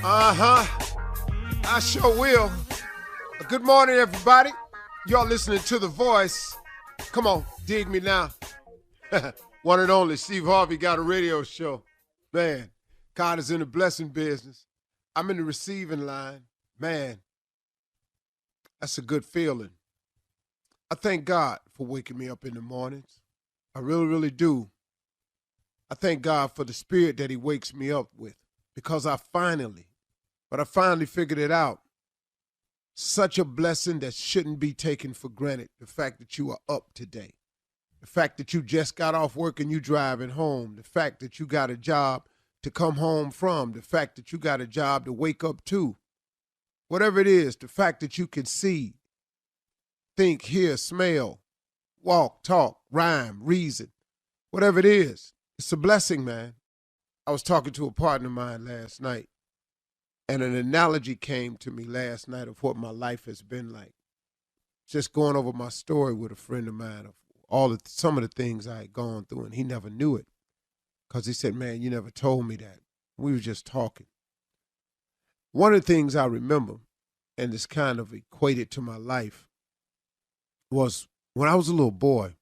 I sure will. Good morning, everybody. Y'all listening to The Voice. Come on, dig me now. One and only Steve Harvey got a radio show. Man, God is in the blessing business. I'm in the receiving line. Man, that's a good feeling. I thank God for waking me up in the mornings. I really, really do. I thank God for the spirit that he wakes me up with, because I finally figured it out. Such a blessing that shouldn't be taken for granted. The fact that you are up today. The fact that you just got off work and you driving home. The fact that you got a job to come home from. The fact that you got a job to wake up to. Whatever it is, the fact that you can see, think, hear, smell, walk, talk, rhyme, reason. Whatever it is, it's a blessing, man. I was talking to a partner of mine last night, and an analogy came to me last night of what my life has been like. Just going over my story with a friend of mine of some of the things I had gone through, and he never knew it because he said, man, you never told me that. We were just talking. One of the things I remember, and it's kind of equated to my life, was when I was a little boy,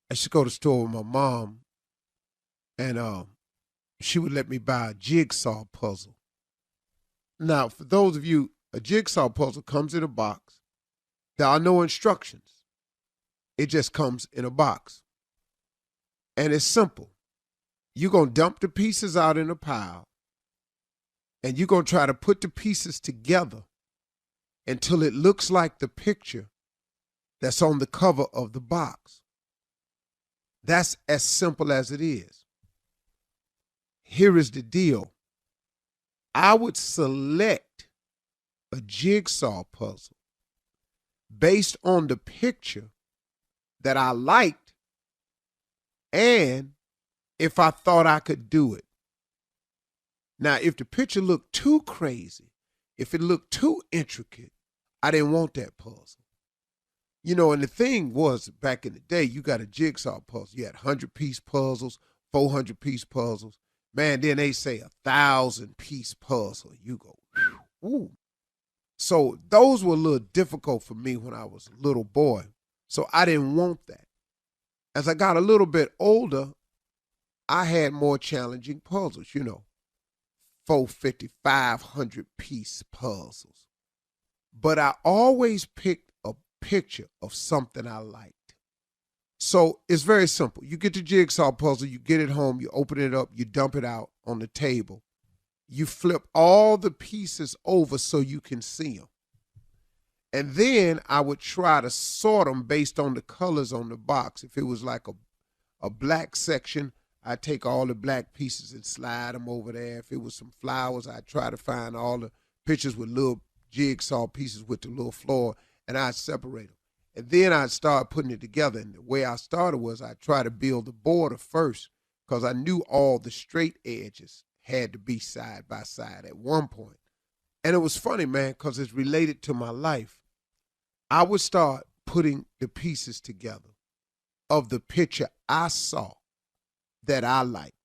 I used to go to the store with my mom, and she would let me buy a jigsaw puzzle. Now, for those of you, a jigsaw puzzle comes in a box. There are no instructions. It just comes in a box. And it's simple. You're going to dump the pieces out in a pile, and you're going to try to put the pieces together until it looks like the picture that's on the cover of the box. That's as simple as it is. Here is the deal. I would select a jigsaw puzzle based on the picture that I liked and if I thought I could do it. Now, if the picture looked too crazy, if it looked too intricate, I didn't want that puzzle. You know, and the thing was, back in the day, you got a jigsaw puzzle. You had 100-piece puzzles, 400-piece puzzles. Man, then they say 1,000-piece puzzle. You go, whew, ooh. So those were a little difficult for me when I was a little boy. So I didn't want that. As I got a little bit older, I had more challenging puzzles, 450, 500-piece puzzles. But I always picked a picture of something I liked. So it's very simple. You get the jigsaw puzzle, you get it home, you open it up, you dump it out on the table. You flip all the pieces over so you can see them. And then I would try to sort them based on the colors on the box. If it was like a black section, I'd take all the black pieces and slide them over there. If it was some flowers, I'd try to find all the pictures with little jigsaw pieces with the little floor, and I'd separate them. And then I'd start putting it together. And the way I started was I'd try to build the border first because I knew all the straight edges had to be side by side at one point. And it was funny, man, because it's related to my life. I would start putting the pieces together of the picture I saw that I liked.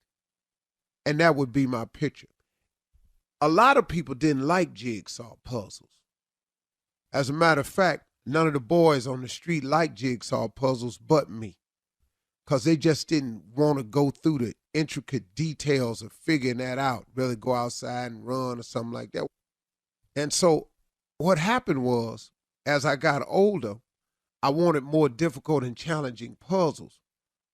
And that would be my picture. A lot of people didn't like jigsaw puzzles. As a matter of fact, none of the boys on the street liked jigsaw puzzles but me, because they just didn't want to go through the intricate details of figuring that out, really go outside and run or something like that. And so what happened was, as I got older, I wanted more difficult and challenging puzzles,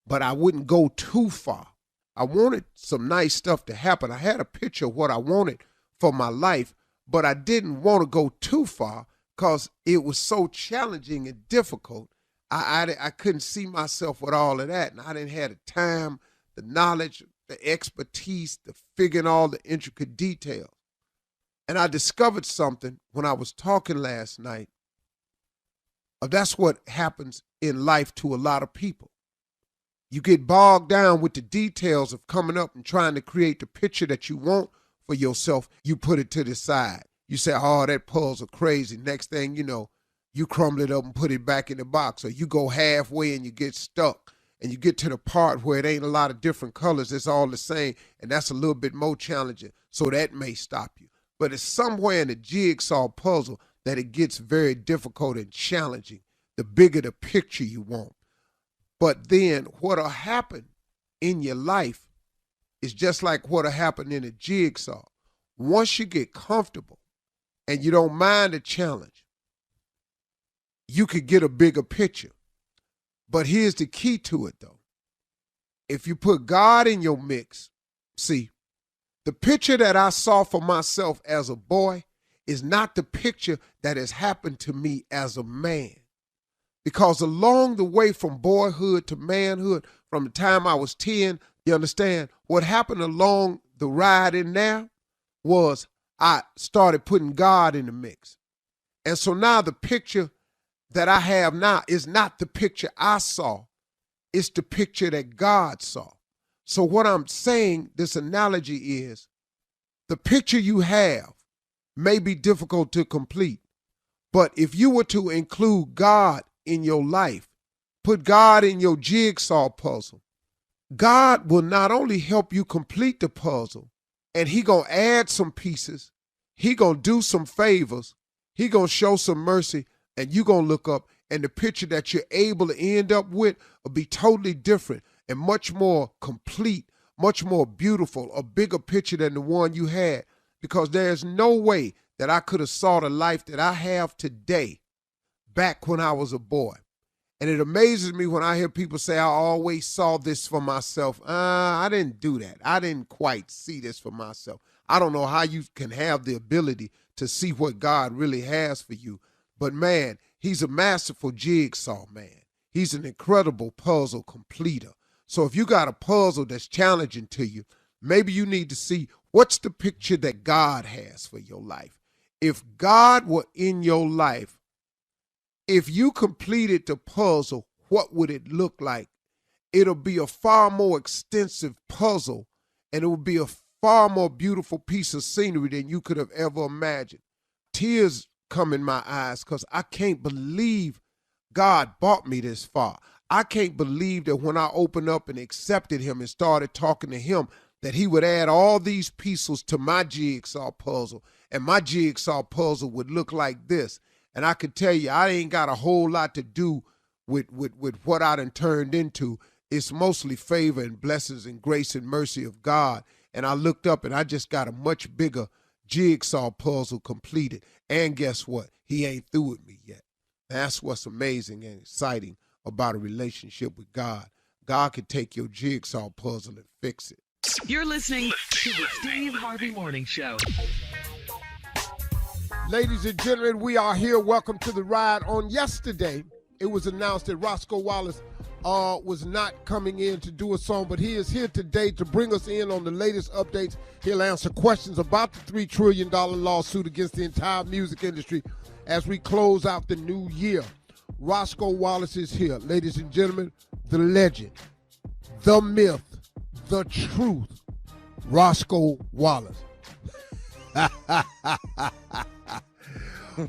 but I wouldn't go too far. I wanted some nice stuff to happen. I had a picture of what I wanted for my life, but I didn't want to go too far because it was so challenging and difficult. I couldn't see myself with all of that, and I didn't have the time, the knowledge, the expertise to figuring all the intricate details. And I discovered something when I was talking last night. That's what happens in life to a lot of people. You get bogged down with the details of coming up and trying to create the picture that you want for yourself. You put it to the side. You say, oh, that puzzle crazy. Next thing you know, you crumble it up and put it back in the box. Or you go halfway and you get stuck. and you get to the part where it ain't a lot of different colors, it's all the same, and that's a little bit more challenging, so that may stop you. But it's somewhere in the jigsaw puzzle that it gets very difficult and challenging, the bigger the picture you want. But then what'll happen in your life is just like what'll happen in a jigsaw. Once you get comfortable and you don't mind the challenge, you could get a bigger picture. But here's the key to it, though. If you put God in your mix, see, the picture that I saw for myself as a boy is not the picture that has happened to me as a man. Because along the way from boyhood to manhood, from the time I was 10, you understand, what happened along the ride in there was I started putting God in the mix. And so now the picture that I have now is not the picture I saw. It's the picture that God saw. So what I'm saying, this analogy is, the picture you have may be difficult to complete, but if you were to include God in your life, put God in your jigsaw puzzle, God will not only help you complete the puzzle, and he gonna add some pieces, he gonna do some favors, he gonna show some mercy, and you gonna look up, and the picture that you're able to end up with will be totally different and much more complete, much more beautiful, a bigger picture than the one you had, because there's no way that I could have saw the life that I have today back when I was a boy. And it amazes me when I hear people say, I always saw this for myself. I didn't do that. I didn't quite see this for myself. I don't know how you can have the ability to see what God really has for you. But man, he's a masterful jigsaw man. He's an incredible puzzle completer. So if you got a puzzle that's challenging to you, maybe you need to see what's the picture that God has for your life. If God were in your life, if you completed the puzzle, what would it look like? It'll be a far more extensive puzzle, and it will be a far more beautiful piece of scenery than you could have ever imagined. Tears come in my eyes because I can't believe God brought me this far. I can't believe that when I opened up and accepted him and started talking to him, that he would add all these pieces to my jigsaw puzzle, and my jigsaw puzzle would look like this. And I could tell you, I ain't got a whole lot to do with what I done turned into. It's mostly favor and blessings and grace and mercy of God. And I looked up and I just got a much bigger jigsaw puzzle completed. And guess what? He ain't through with me yet. That's what's amazing and exciting about a relationship with God. God can take your jigsaw puzzle and fix it. You're listening to the Steve Harvey Morning Show. Ladies and gentlemen, we are here. Welcome to the ride. On yesterday, it was announced that Roscoe Wallace was not coming in to do a song, but he is here today to bring us in on the latest updates. He'll answer questions about the $3 trillion lawsuit against the entire music industry as we close out the new year. Roscoe Wallace is here. Ladies and gentlemen, the legend, the myth, the truth, Roscoe Wallace.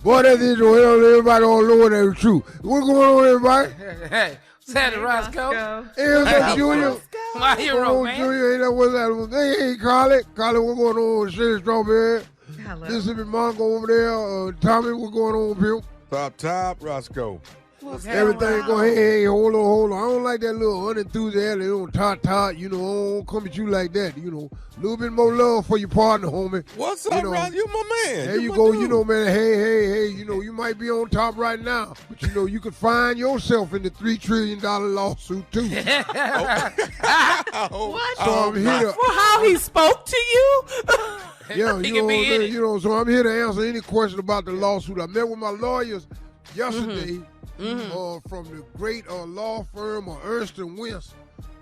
Boy, that is everybody all know that is true. What's going on, everybody? Hey, what's happening, Roscoe? Hey, what's up, Junior? My hero, man. Junior, ain't that what's that? Hey, Carly. Carly, what's going on? Sherry Strawberry. Hello. Mississippi Mongo over there. Tommy, what's going on, Bill? Top, Roscoe. Everything go, hey, hold on. I don't like that little unenthusiastic, tot, I don't come at you like that, A little bit more love for your partner, homie. What's up, Ron? You my man. There you go, man, hey, you might be on top right now, but you could find yourself in the $3 trillion lawsuit, too. What? So I'm here. For how he spoke to you? Yeah, so I'm here to answer any question about the lawsuit. I met with my lawyers yesterday. From the great law firm of Ernst & West,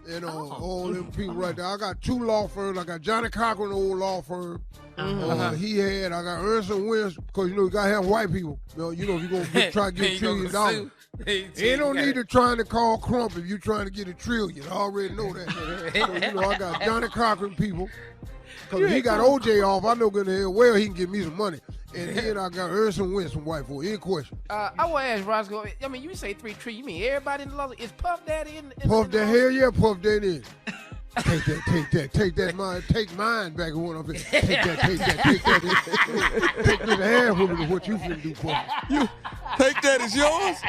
and all them people right there. I got two law firms. I got Johnny Cochran, old law firm. I got Ernst & West, because you gotta have white people. If you're gonna try to get $1 trillion. Ain't no need to trying to call Crump if you're trying to get $1 trillion. I already know that. So, I got Johnny Cochran people. Because if he got OJ off, I know good hell well he can give me some money. And then I got Urson Wentz from White Folk. Any question? I want to ask Roscoe. I mean, you say 3 trees. You mean everybody in the law? Is Puff Daddy in Puff the that, hell yeah, Puff Daddy. Take that, mine. Take mine back and one of it. Take that. Take me the half of it. What you finna do, Puff? You take that as yours?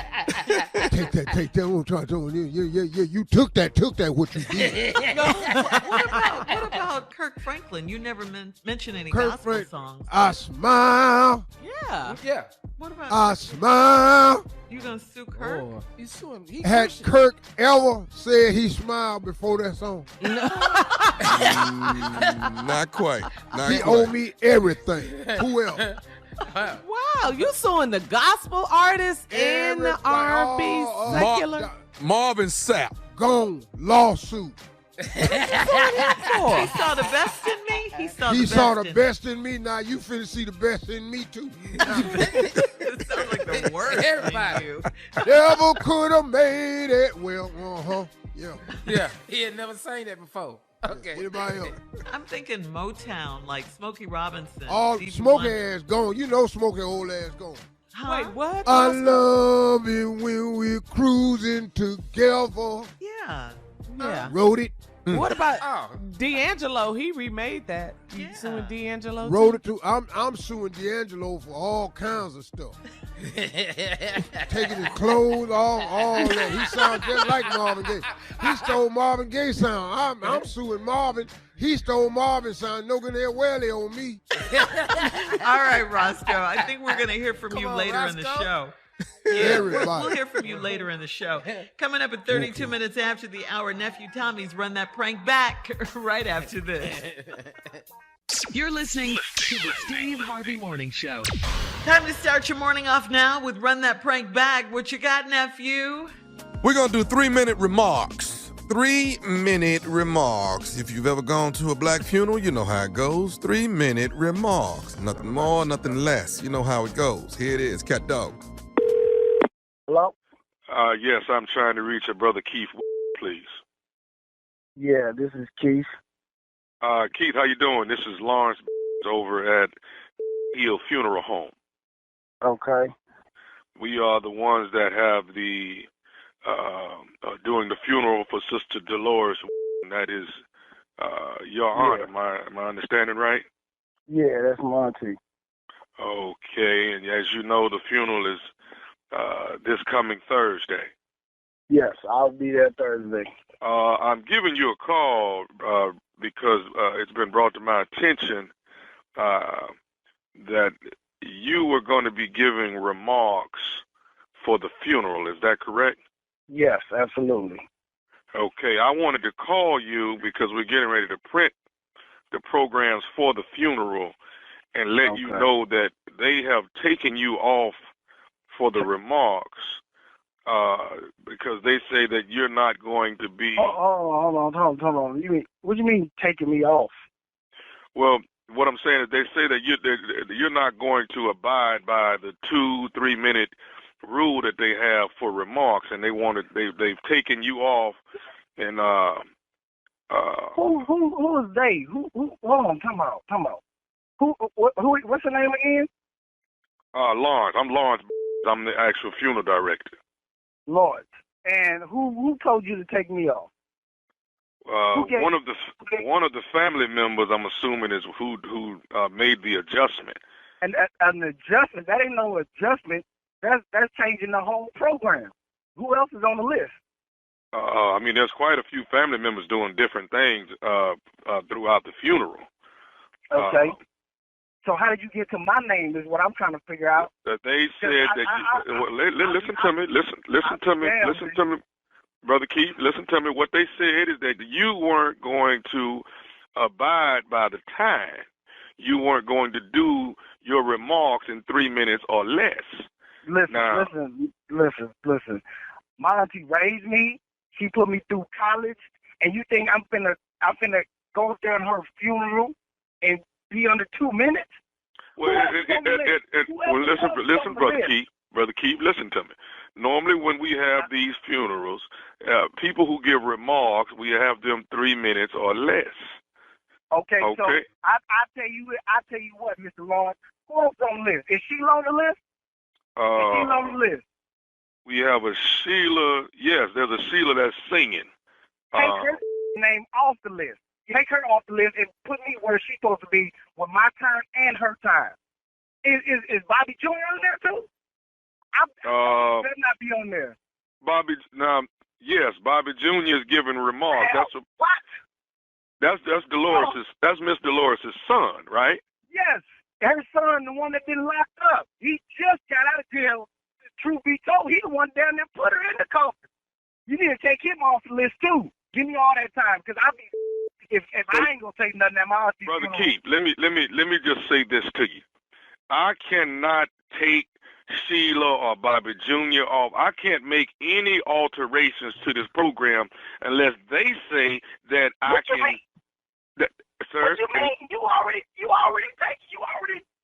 Take that. I'm trying to tell you. Yeah. You took that. What you did. What about Kirk Franklin? You never mentioned any gospel songs. I smile. Yeah. What about? I smile. You gonna sue Kirk? Oh, he's suing. Had Kirk ever said he smiled before that song? Not quite. He owed me everything. Who else? Wow, you suing the gospel artists and the R&B secular? Marvin Sapp. Gone. Lawsuit. He saw the best in me. He saw the best in me. Now you finna see the best in me too. It sounds like the worst. Everybody. Never could have made it. Well, Yeah. He had never sang that before. Okay. Anybody else? I'm thinking Motown, like Smokey Robinson. All Stevie Smokey Wonder. ass gone. You know Smokey old ass gone. Huh? Wait, what? I love it when we're cruising together. Yeah. Yeah. Wrote it. What about Oh. D'Angelo? He remade that. You Yeah. suing D'Angelo? Wrote it too. I'm suing D'Angelo for all kinds of stuff. Taking his clothes, all that. He sounds just like Marvin Gaye. He stole Marvin Gaye sound. I'm suing Marvin. He stole Marvin's sound. No good there welly on me. All right, Roscoe. I think we're going to hear from you on, later in the Roscoe. show. Yeah, Everybody. we'll hear from you later in the show. Coming up at 32 minutes after the hour, Nephew Tommy's Run That Prank Back right after this. You're listening to the Steve Harvey Morning Show. Time to start your morning off now with Run That Prank Back. What you got, nephew? We're going to do 3-minute remarks. 3-minute remarks. If you've ever gone to a black funeral, you know how it goes. 3-minute remarks. Nothing more, nothing less. You know how it goes. Here it is, Cat Dog. Hello? Yes, I'm trying to reach a brother Keith, please. Yeah, this is Keith. Keith, how you doing? This is Lawrence over at Hill Funeral Home. Okay. We are the ones that have the doing the funeral for Sister Dolores. That is your aunt. Am I understanding right? Yeah, that's my auntie. Okay, and as you know, the funeral is this coming Thursday. Yes, I'll be there Thursday. I'm giving you a call because it's been brought to my attention that you were going to be giving remarks for the funeral. Is that correct? Yes, absolutely. Okay, I wanted to call you because we're getting ready to print the programs for the funeral and let you know that they have taken you off for the remarks because they say that you're not going to be... Hold on. What do you mean taking me off? Well, what I'm saying is they say that you're not going to abide by the 2-3 minute rule that they have for remarks, and they've taken you off. And who is they? Who? Hold on, come out. Who? What's the name again? Lawrence. I'm Lawrence. I'm the actual funeral director. Lawrence. And who told you to take me off? One of the family members, I'm assuming, is who made the adjustment. And an adjustment? That ain't no adjustment. That's changing the whole program. Who else is on the list? I mean, there's quite a few family members doing different things throughout the funeral. Okay. So how did you get to my name is what I'm trying to figure out. That they said listen to me, Brother Keith, listen to me. What they said is that you weren't going to abide by the time. You weren't going to do your remarks in 3 minutes or less. Listen. My auntie raised me. She put me through college, and you think I'm finna go up there in her funeral and be under 2 minutes? Well, listen, Brother Keith, listen to me. Normally, when we have these funerals, people who give remarks, we have them 3 minutes or less. Okay. So I tell you what, Mr. Lawrence, who else on the list? Is Sheila on the list? Is Sheila on the list? We have a Sheila. Yes, there's a Sheila that's singing. Take her name off the list. Take her off the list and put me where she's supposed to be with my time and her time. Is Bobby Jr. on there too? Better not be on there. Yes, Bobby Jr. is giving remarks. What? That's Dolores'. That's Miss Dolores' son, right? Yes, her son, the one that been locked up. He just got out of jail. Truth be told, he the one down there put her in the coffin. You need to take him off the list too. Give me all that time, because if I ain't gonna take nothing at my auntie. Brother Keith, let me just say this to you. I cannot take Sheila or Bobby Jr. off. I can't make any alterations to this program unless they say that I can. Sir, what you mean? You already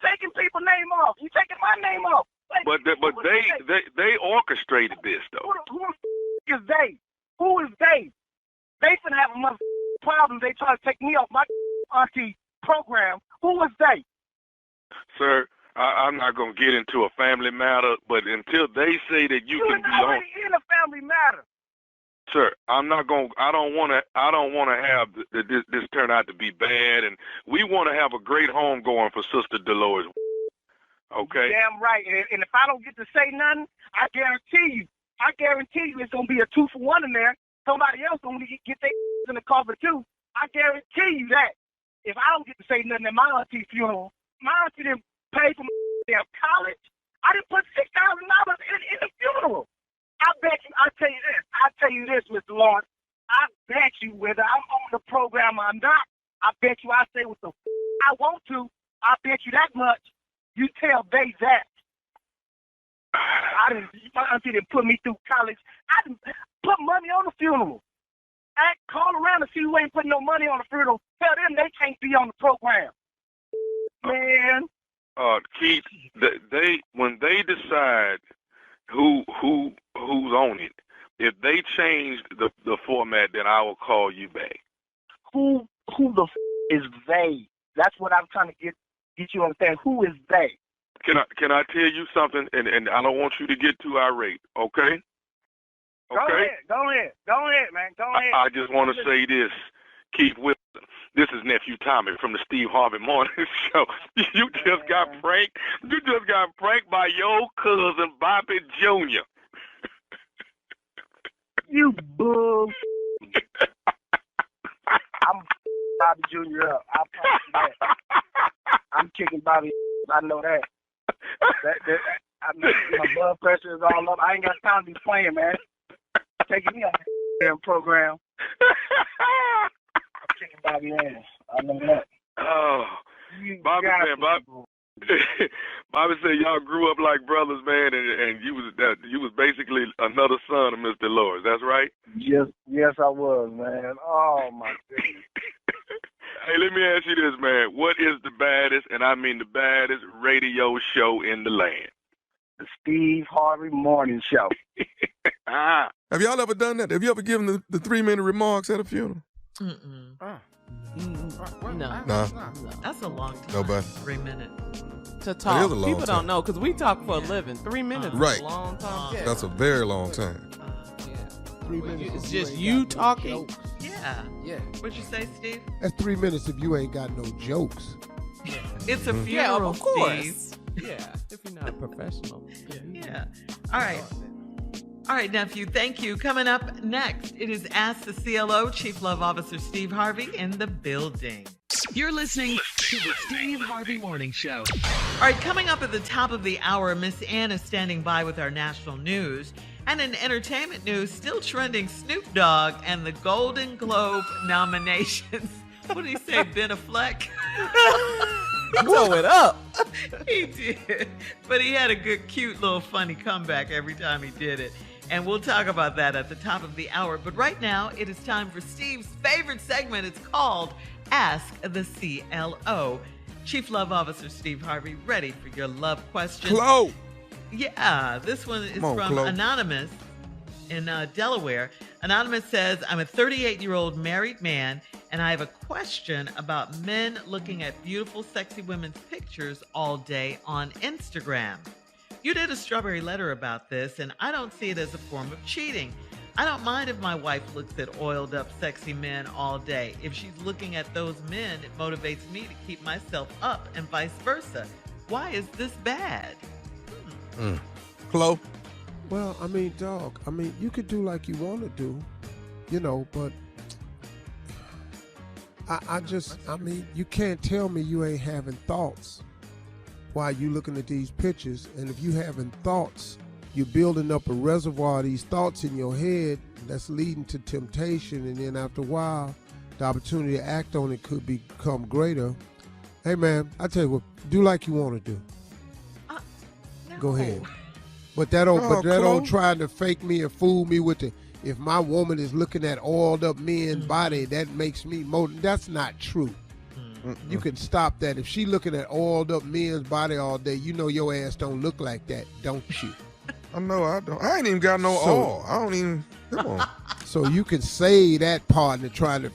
taking people's name off. You taking my name off. But they orchestrated this though. Who is they? Who is they? They finna have a mother problem. They try to take me off my auntie program. Who is they? Sir, I'm not gonna get into a family matter, but until they say that you can be on in a family matter. Sir, I'm not going. I don't want to have this turn out to be bad, and we want to have a great home going for Sister Dolores. Okay. Damn right. And if I don't get to say nothing, I guarantee you it's gonna be a 2-for-1 in there. Somebody else gonna get their in the coffin too. I guarantee you that. If I don't get to say nothing at my auntie's funeral, my auntie didn't pay for my damn college. I didn't put $6,000 in the funeral. I tell you this, Mr. Lawrence. I bet you whether I'm on the program or not, I bet you I say what the I want to. I bet you that much. You tell they that. My auntie didn't put me through college. I didn't put money on the funeral. I call around and see who ain't putting no money on the funeral. Tell them they can't be on the program. Man. Keith, when they decide who's on it, if they change the format, then I will call you back. Who the is they? That's what I'm trying to get you to understand. Who is they? Can I tell you something? And I don't want you to get too irate, okay? Okay. Go ahead, man. Go ahead. I just want to say this, Keith Wilson. This is Nephew Tommy from the Steve Harvey Morning Show. You just got pranked. You just got pranked by your cousin Bobby Jr. You bull. I'm Bobby Jr. up. I promise you that. I'm kicking Bobby. I know that. I know my blood pressure is all up. I ain't got time to be playing, man. Taking me on that damn program. I'm kicking Bobby ass. I know that. Oh, Bobby said y'all grew up like brothers, man, and you was basically another son of Miss Dolores. That's right? Yes, I was, man. Oh my goodness. Hey, let me ask you this, man. What is the baddest, and I mean the baddest, radio show in the land? The Steve Harvey Morning Show. Have y'all ever done that? Have you ever given the 3-minute remarks at a funeral? Mm-mm. No. That's a long time. Nobody. 3 minutes. To talk. People time. Don't know because we talk for a living. 3 minutes Right. is a long time. Yeah. That's a very long time. 3 minutes. It's just you talking. Yeah. What'd you say, Steve? That's 3 minutes if you ain't got no jokes. It's a funeral, Yeah, of course. Steve. Yeah, if you're not a professional. Yeah. All right, nephew. Thank you. Coming up next, it is Ask the CLO, Chief Love Officer Steve Harvey in the building. You're listening to the Steve Harvey Morning Show. All right, coming up at the top of the hour, Miss Ann is standing by with our national news. And in entertainment news, still trending Snoop Dogg and the Golden Globe nominations. What did he say, Ben Affleck? Blow it up. He did. But he had a good, cute little funny comeback every time he did it. And we'll talk about that at the top of the hour. But right now, it is time for Steve's favorite segment. It's called Ask the CLO. Chief Love Officer Steve Harvey, ready for your love question. Chloe. Yeah, this one is from Chloe. Anonymous. in Delaware. Anonymous says, I'm a 38-year-old married man, and I have a question about men looking at beautiful, sexy women's pictures all day on Instagram. You did a strawberry letter about this, and I don't see it as a form of cheating. I don't mind if my wife looks at oiled up, sexy men all day. If she's looking at those men, it motivates me to keep myself up and vice versa. Why is this bad? Chloe? Well, I mean, dog, you could do like you want to do, but you can't tell me you ain't having thoughts while you looking at these pictures. And if you having thoughts, you're building up a reservoir of these thoughts in your head that's leading to temptation. And then after a while, the opportunity to act on it could become greater. Hey, man, I tell you what, do like you want to do. No. Go ahead. But that old trying to fake me and fool me with if my woman is looking at oiled up men's body, that makes me more. That's not true. You can stop that. If she looking at oiled up men's body all day, your ass don't look like that, don't you? I know I don't. I ain't even got no oil. I don't even. Come on. So you can say that part and try to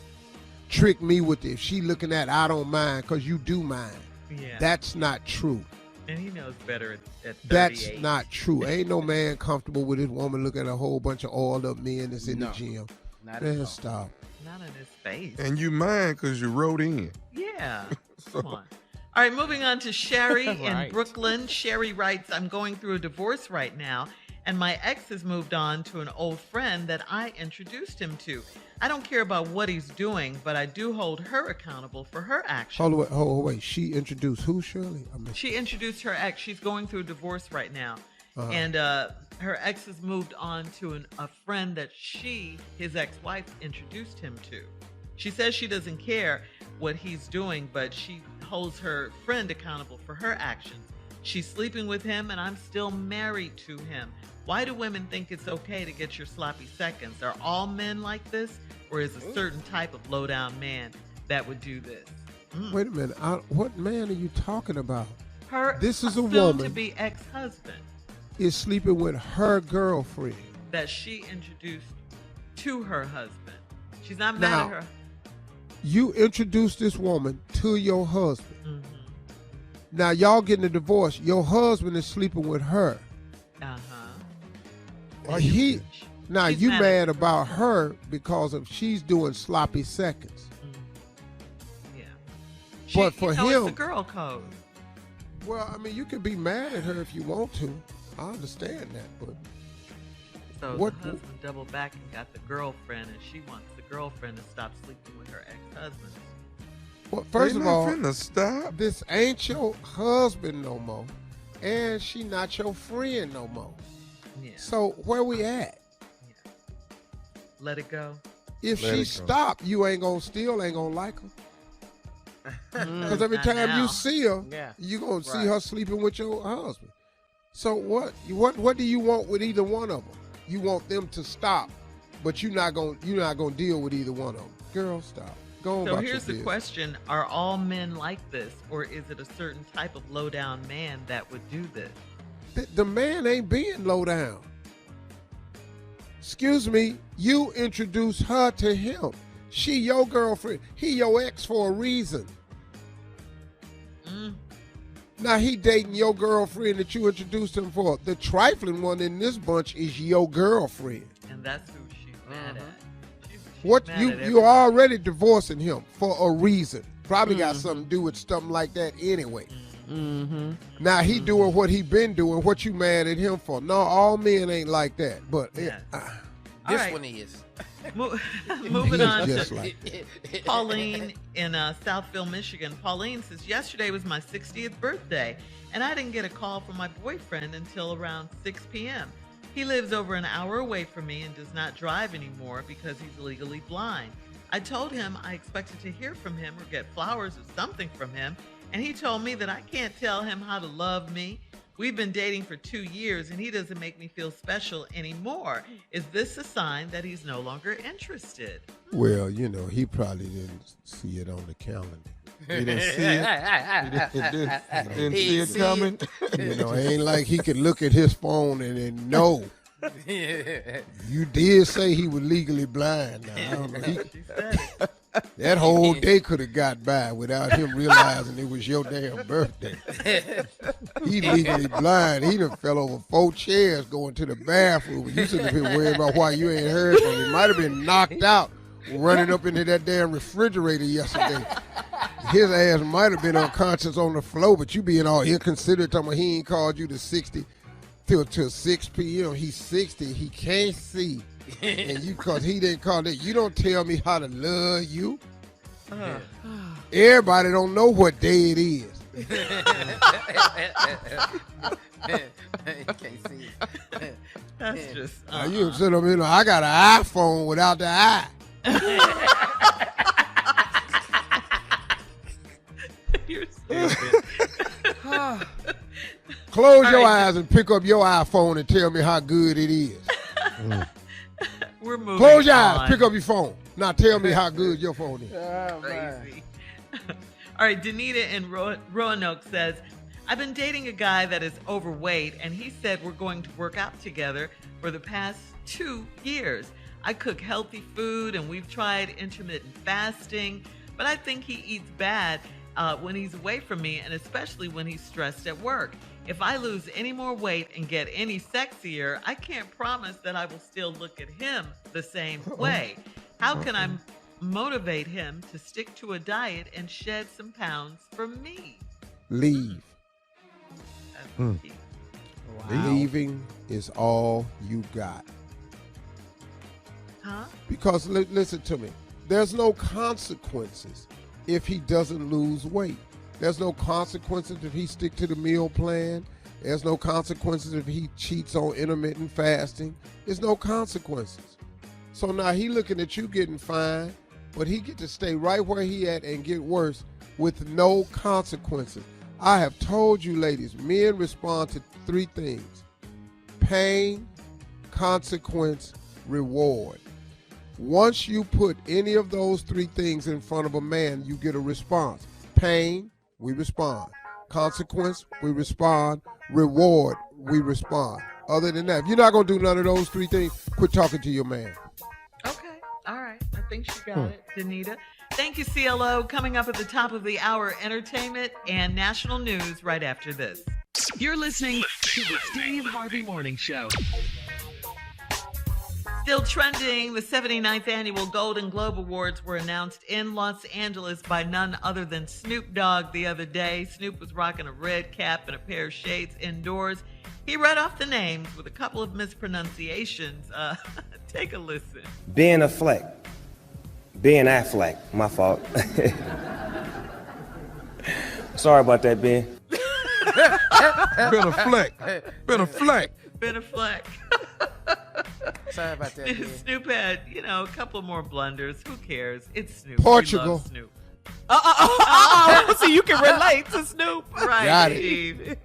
trick me with if she looking at I don't mind because you do mind. Yeah. That's not true. And he knows better at 38. That's not true. Ain't no man comfortable with his woman looking at a whole bunch of oiled up men that's in the gym. Not Man, at all. stop. Not in his face. And you mind because you wrote in. Yeah. Come on. All right, moving on to Sherry in Right. Brooklyn. Sherry writes, I'm going through a divorce right now, and my ex has moved on to an old friend that I introduced him to. I don't care about what he's doing, but I do hold her accountable for her actions. Hold on, wait. She introduced who, Shirley? She introduced her ex. She's going through a divorce right now. And her ex has moved on to a friend that his ex-wife, introduced him to. She says she doesn't care what he's doing, but she holds her friend accountable for her actions. She's sleeping with him, and I'm still married to him. Why do women think it's okay to get your sloppy seconds? Are all men like this, or is a certain type of low-down man that would do this? Wait a minute. What man are you talking about? This is a woman soon-to-be ex-husband is sleeping with her girlfriend that she introduced to her husband. She's not mad at her. You introduced this woman to your husband. Mm-hmm. Now y'all getting a divorce. Your husband is sleeping with her. She's you mad mad about her because of she's doing sloppy seconds. Yeah. But for him, it's the girl code. Well, you can be mad at her if you want to. I understand that, but So the husband doubled back and got the girlfriend, and she wants the girlfriend to stop sleeping with her ex-husband. Well, first of all, stop. This ain't your husband no more, and she not your friend no more. Yeah. So where we at? Yeah. Let it go. If she stop, you ain't gonna like her. Because every Not time now. you see her, you gonna see her sleeping with your husband. So what do you want with either one of them? You want them to stop, but you're not gonna deal with either one of them. Girl, stop. Go on. So about here's the your business. question: are all men like this, or is it a certain type of low-down man that would do this? The man ain't being low down. Excuse me, you introduced her to him. She your girlfriend. He your ex for a reason. Now he dating your girlfriend that you introduced him for. The trifling one in this bunch is your girlfriend. And that's who she's mad at. She's What mad you at you everybody. already divorcing him for a reason. Probably got something to do with something like that anyway. Now he doing what he been doing. What you mad at him for? No, all men ain't like that. But This right. one is. Moving on just to like Pauline in Southville, Michigan. Pauline says, yesterday was my 60th birthday, and I didn't get a call from my boyfriend until around 6 p.m. He lives over an hour away from me and does not drive anymore because he's legally blind. I told him I expected to hear from him or get flowers or something from him, and he told me that I can't tell him how to love me. We've been dating for 2 years, and he doesn't make me feel special anymore. Is this a sign that he's no longer interested? Well, he probably didn't see it on the calendar. You didn't see it? Didn't see it coming? It ain't like he could look at his phone and then know You did say he was legally blind. Now, I don't know. That whole day could have got by without him realizing it was your damn birthday. He legally blind. He done fell over 4 chairs going to the bathroom. You should have been worried about why you ain't heard from him. He might have been knocked out running up into that damn refrigerator yesterday. His ass might have been unconscious on the floor, but you being all inconsiderate talking about he ain't called you to 60 till 6 p.m. He's 60. He can't see. And you, cause he didn't call that. You don't tell me how to love you. Everybody don't know what day it is. You can't see it. That's just. You sit up in. I got an iPhone without the eye. You're stupid. Close your eyes and pick up your iPhone and tell me how good it is. We're moving. Close your on. eyes, pick up your phone. Now tell me how good your phone is. Crazy. All right, Danita in Roanoke says, I've been dating a guy that is overweight, and he said we're going to work out together for the past 2 years. I cook healthy food, and we've tried intermittent fasting, but I think he eats bad when he's away from me, and especially when he's stressed at work. If I lose any more weight and get any sexier, I can't promise that I will still look at him the same way. How can I motivate him to stick to a diet and shed some pounds for me? Leave. Wow. Leaving is all you got. Huh? Because listen to me, there's no consequences if he doesn't lose weight. There's no consequences if he stick to the meal plan. There's no consequences if he cheats on intermittent fasting. There's no consequences. So now he looking at you getting fine, but he get to stay right where he at and get worse with no consequences. I have told you ladies, men respond to 3 things: pain, consequence, reward. Once you put any of those 3 things in front of a man, you get a response. Pain, we respond. Consequence, we respond. Reward, we respond. Other than that, if you're not going to do none of those 3 things, quit talking to your man. Okay. All right. I think she got it, Danita. Thank you, CLO. Coming up at the top of the hour, entertainment and national news right after this. You're listening to the Steve Harvey Morning Show. Still trending, the 79th annual Golden Globe Awards were announced in Los Angeles by none other than Snoop Dogg the other day. Snoop was rocking a red cap and a pair of shades indoors. He read off the names with a couple of mispronunciations. Take a listen. Ben Affleck. Ben Affleck. My fault. Sorry about that, Ben. Been a fleck. Been a fleck. Ben Affleck. Sorry about that, Ben. Snoop had, a couple more blunders. Who cares? It's Snoop. Portugal. We love Snoop. So you can relate to Snoop. Right, Got it. Steve.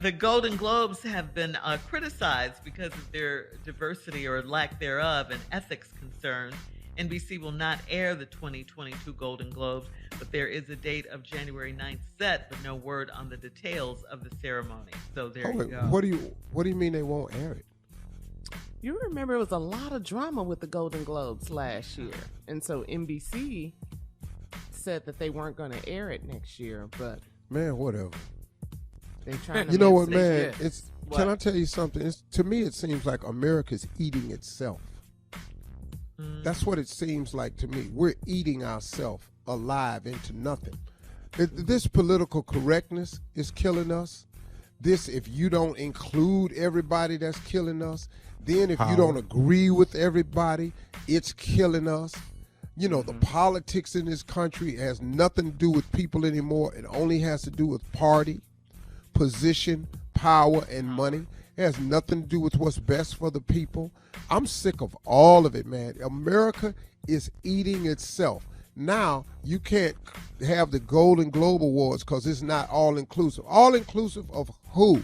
The Golden Globes have been criticized because of their diversity or lack thereof and ethics concerns. NBC will not air the 2022 Golden Globes, but there is a date of January 9th set, but no word on the details of the ceremony. So there you go. What do you mean they won't air it? You remember it was a lot of drama with the Golden Globes last year. And so NBC said that they weren't going to air it next year, but Man, whatever. they're trying to You know make what, it man? this year. It's What? Can I tell you something? To me, it seems like America's eating itself. That's what it seems like to me. We're eating ourselves alive into nothing. This political correctness is killing us. This, if you don't include everybody, that's killing us. Then if you don't agree with everybody, it's killing us. You know, the politics in this country has nothing to do with people anymore. It only has to do with party, position, power, and money. It has nothing to do with what's best for the people. I'm sick of all of it, man. America is eating itself. Now, you can't have the Golden Globe Awards because it's not all-inclusive. All-inclusive of who?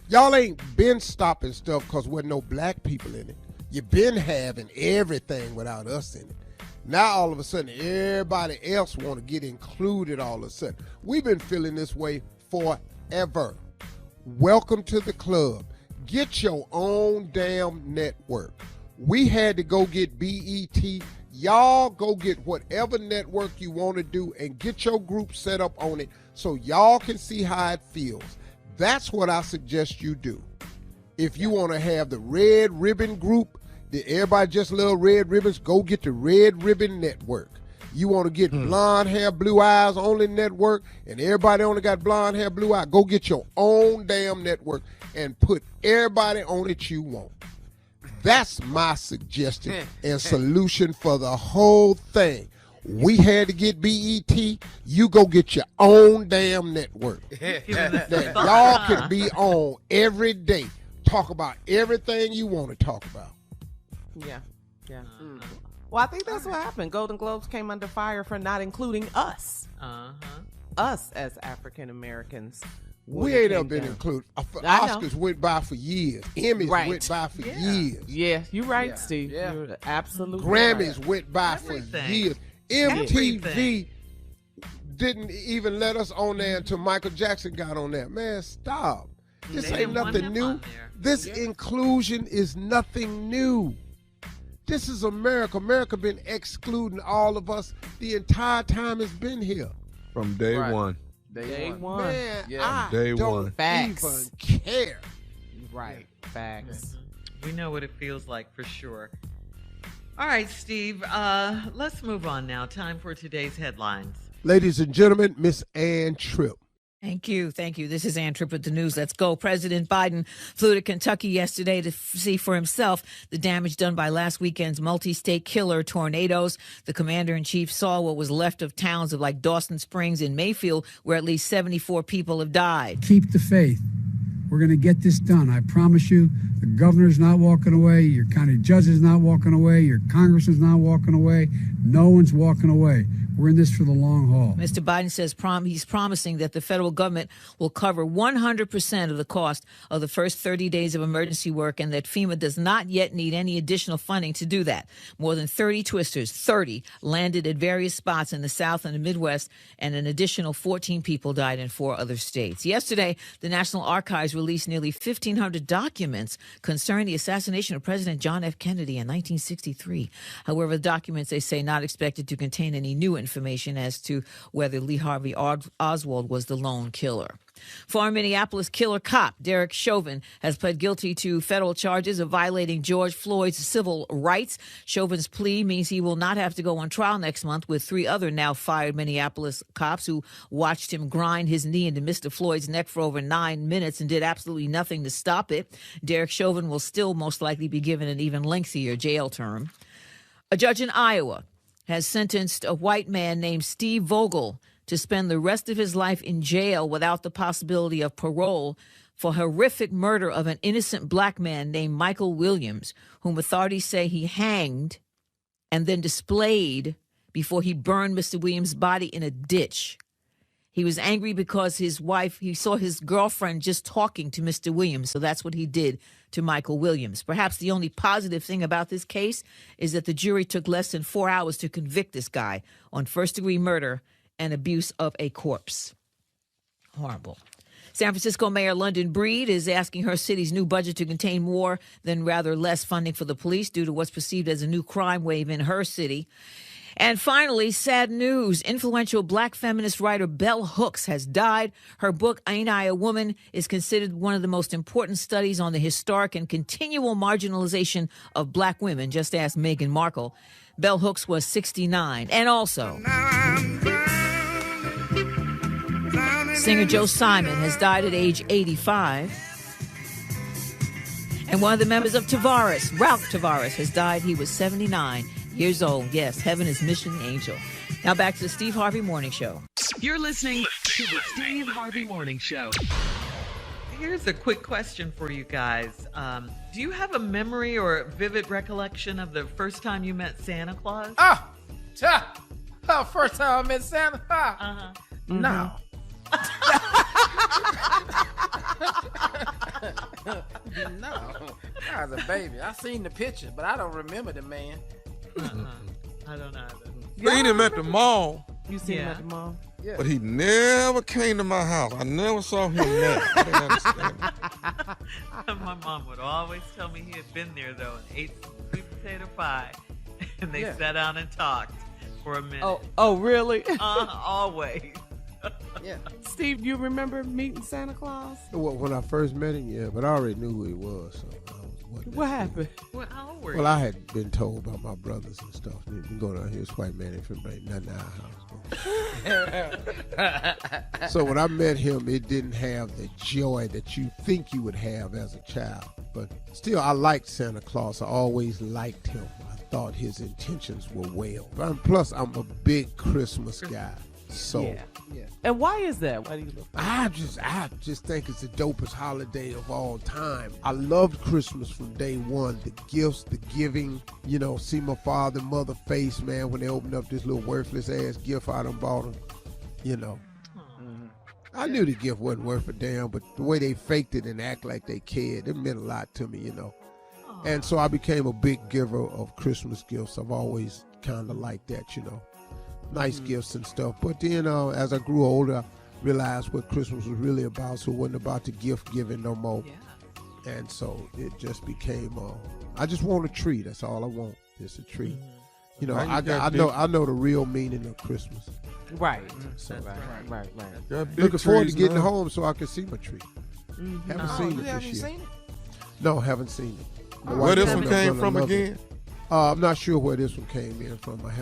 Y'all ain't been stopping stuff because there no black people in it. You been having everything without us in it. Now, all of a sudden, everybody else want to get included all of a sudden. We've been feeling this way forever. Welcome to the club. Get your own damn network. We had to go get BET. Y'all go get whatever network you want to do and get your group set up on it so y'all can see how it feels. That's what I suggest you do. If you want to have the Red Ribbon group, that everybody just love red ribbons, go get the Red Ribbon Network. You want to get blonde hair, blue eyes only network, and everybody only got blonde hair, blue eye, go get your own damn network and put everybody on it you want. That's my suggestion and solution for the whole thing. We had to get BET. You go get your own damn network that y'all can be on every day. Talk about everything you want to talk about. Yeah. Well, I think that's what happened. Golden Globes came under fire for not including us. Us as African Americans. We ain't ever been included. Oscars went by for years. Emmys went by for years. Yeah, you're right, Steve. You're absolutely Grammys right. went by for years. MTV didn't even let us on there until Michael Jackson got on there. Man, stop. This ain't nothing new. This inclusion is nothing new. This is America. America been excluding all of us the entire time it's been here. From day one. Day one. Man, I Day don't one. Facts. even care. Right. Facts. We know what it feels like for sure. All right, Steve, let's move on now. Time for today's headlines. Ladies and gentlemen, Miss Ann Tripp. Thank you. This is Ann Tripp with the news. Let's go. President Biden flew to Kentucky yesterday to see for himself the damage done by last weekend's multi-state killer tornadoes. The commander-in-chief saw what was left of towns of like Dawson Springs and Mayfield, where at least 74 people have died. Keep the faith. We're going to get this done. I promise you, the governor's not walking away. Your county judge is not walking away. Your congressman's not walking away. No one's walking away. We're in this for the long haul. Mr. Biden says he's promising that the federal government will cover 100% of the cost of the first 30 days of emergency work and that FEMA does not yet need any additional funding to do that. More than 30 twisters, 30, landed at various spots in the South and the Midwest, and an additional 14 people died in 4 other states. Yesterday, the National Archives released nearly 1,500 documents concerning the assassination of President John F. Kennedy in 1963. However, the documents, they say, not expected to contain any new information as to whether Lee Harvey Oswald was the lone killer. Former Minneapolis killer cop Derek Chauvin has pled guilty to federal charges of violating George Floyd's civil rights. Chauvin's plea means he will not have to go on trial next month with 3 other now fired Minneapolis cops who watched him grind his knee into Mr. Floyd's neck for over 9 minutes and did absolutely nothing to stop it. Derek Chauvin will still most likely be given an even lengthier jail term. A judge in Iowa has sentenced a white man named Steve Vogel to spend the rest of his life in jail without the possibility of parole for horrific murder of an innocent black man named Michael Williams, whom authorities say he hanged and then displayed before he burned Mr. Williams' body in a ditch. He was angry because he saw his girlfriend just talking to Mr. Williams, so that's what he did to Michael Williams. Perhaps the only positive thing about this case is that the jury took less than 4 hours to convict this guy on first-degree murder and abuse of a corpse. Horrible. San Francisco Mayor London Breed is asking her city's new budget to contain more than rather less funding for the police due to what's perceived as a new crime wave in her city. And finally, sad news. Influential black feminist writer Bell Hooks has died. Her book, Ain't I a Woman, is considered one of the most important studies on the historic and continual marginalization of black women. Just ask Meghan Markle. Bell Hooks was 69. And also, singer Joe Simon has died at age 85. And one of the members of Tavares, Ralph Tavares, has died. He was 79 years old. Yes, heaven is mission angel. Now back to the Steve Harvey Morning Show. You're listening to the Steve Harvey Morning Show. Here's a quick question for you guys. Do you have a memory or vivid recollection of the first time you met Santa Claus? First time I met Santa? No. No. I was a baby. I seen the picture, but I don't remember the man. I don't know. Seen him at the mall. You seen him at the mall? Yeah. But he never came to my house. I never saw him there. I didn't understand it. My mom would always tell me he had been there, though, and ate some sweet potato pie. And they sat down and talked for a minute. Oh, really? Always. Yeah. Steve, you remember meeting Santa Claus? Well, when I first met him, yeah, but I already knew who he was. So What happened? How old were you? Well, I had been told by my brothers and stuff. You can go down here, this white man, if it ain't nothing in our house. So when I met him, it didn't have the joy that you think you would have as a child. But still, I liked Santa Claus. I always liked him. I thought his intentions were well. Plus, I'm a big Christmas guy. So yeah. And why is that? Why do you look? I just think it's the dopest holiday of all time. I loved Christmas from day one. The gifts, the giving, see my father and mother face, man, when they opened up this little worthless ass gift I done bought them, I knew the gift wasn't worth a damn, but the way they faked it and act like they cared, it meant a lot to me, And so I became a big giver of Christmas gifts. I've always kind of liked that, nice gifts and stuff. But then as I grew older, I realized what Christmas was really about. So it wasn't about the gift giving no more. Yeah. And so it just became, I just want a tree. That's all I want. Just a tree. I know the real meaning of Christmas. Right. So, Right. Looking forward to getting home so I can see my tree. Haven't seen it this year. Seen it? No, haven't seen it. Where this one came from again? I'm not sure where this one came in from. I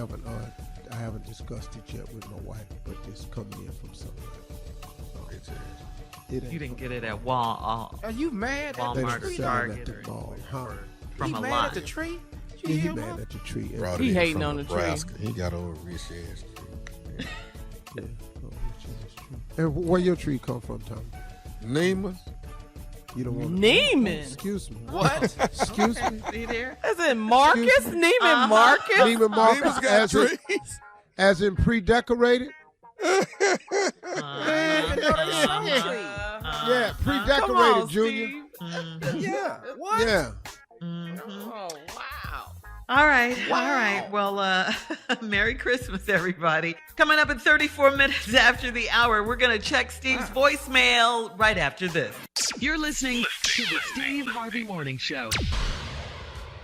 haven't discussed it yet with my wife, but it's coming in from somewhere. You didn't get it at Walmart. Are you mad Walmart at the or tree? Target from a mad lot. at the tree? Yeah, he mad at the tree. He hating on the tree. He got over rich ass tree. Yeah. And where your tree come from, Tom? Neiman. You don't want Neiman. Excuse me. What? Excuse me. See there? Is it Marcus? Neiman Marcus? Neiman Marcus Neiman's got trees. As in pre-decorated? Yeah, pre-decorated, Come on, Junior. Steve. Yeah. What? Yeah. Oh, wow. All right. Well, Merry Christmas, everybody. Coming up in 34 minutes after the hour, we're going to check Steve's voicemail right after this. You're listening to the Steve Harvey Morning Show.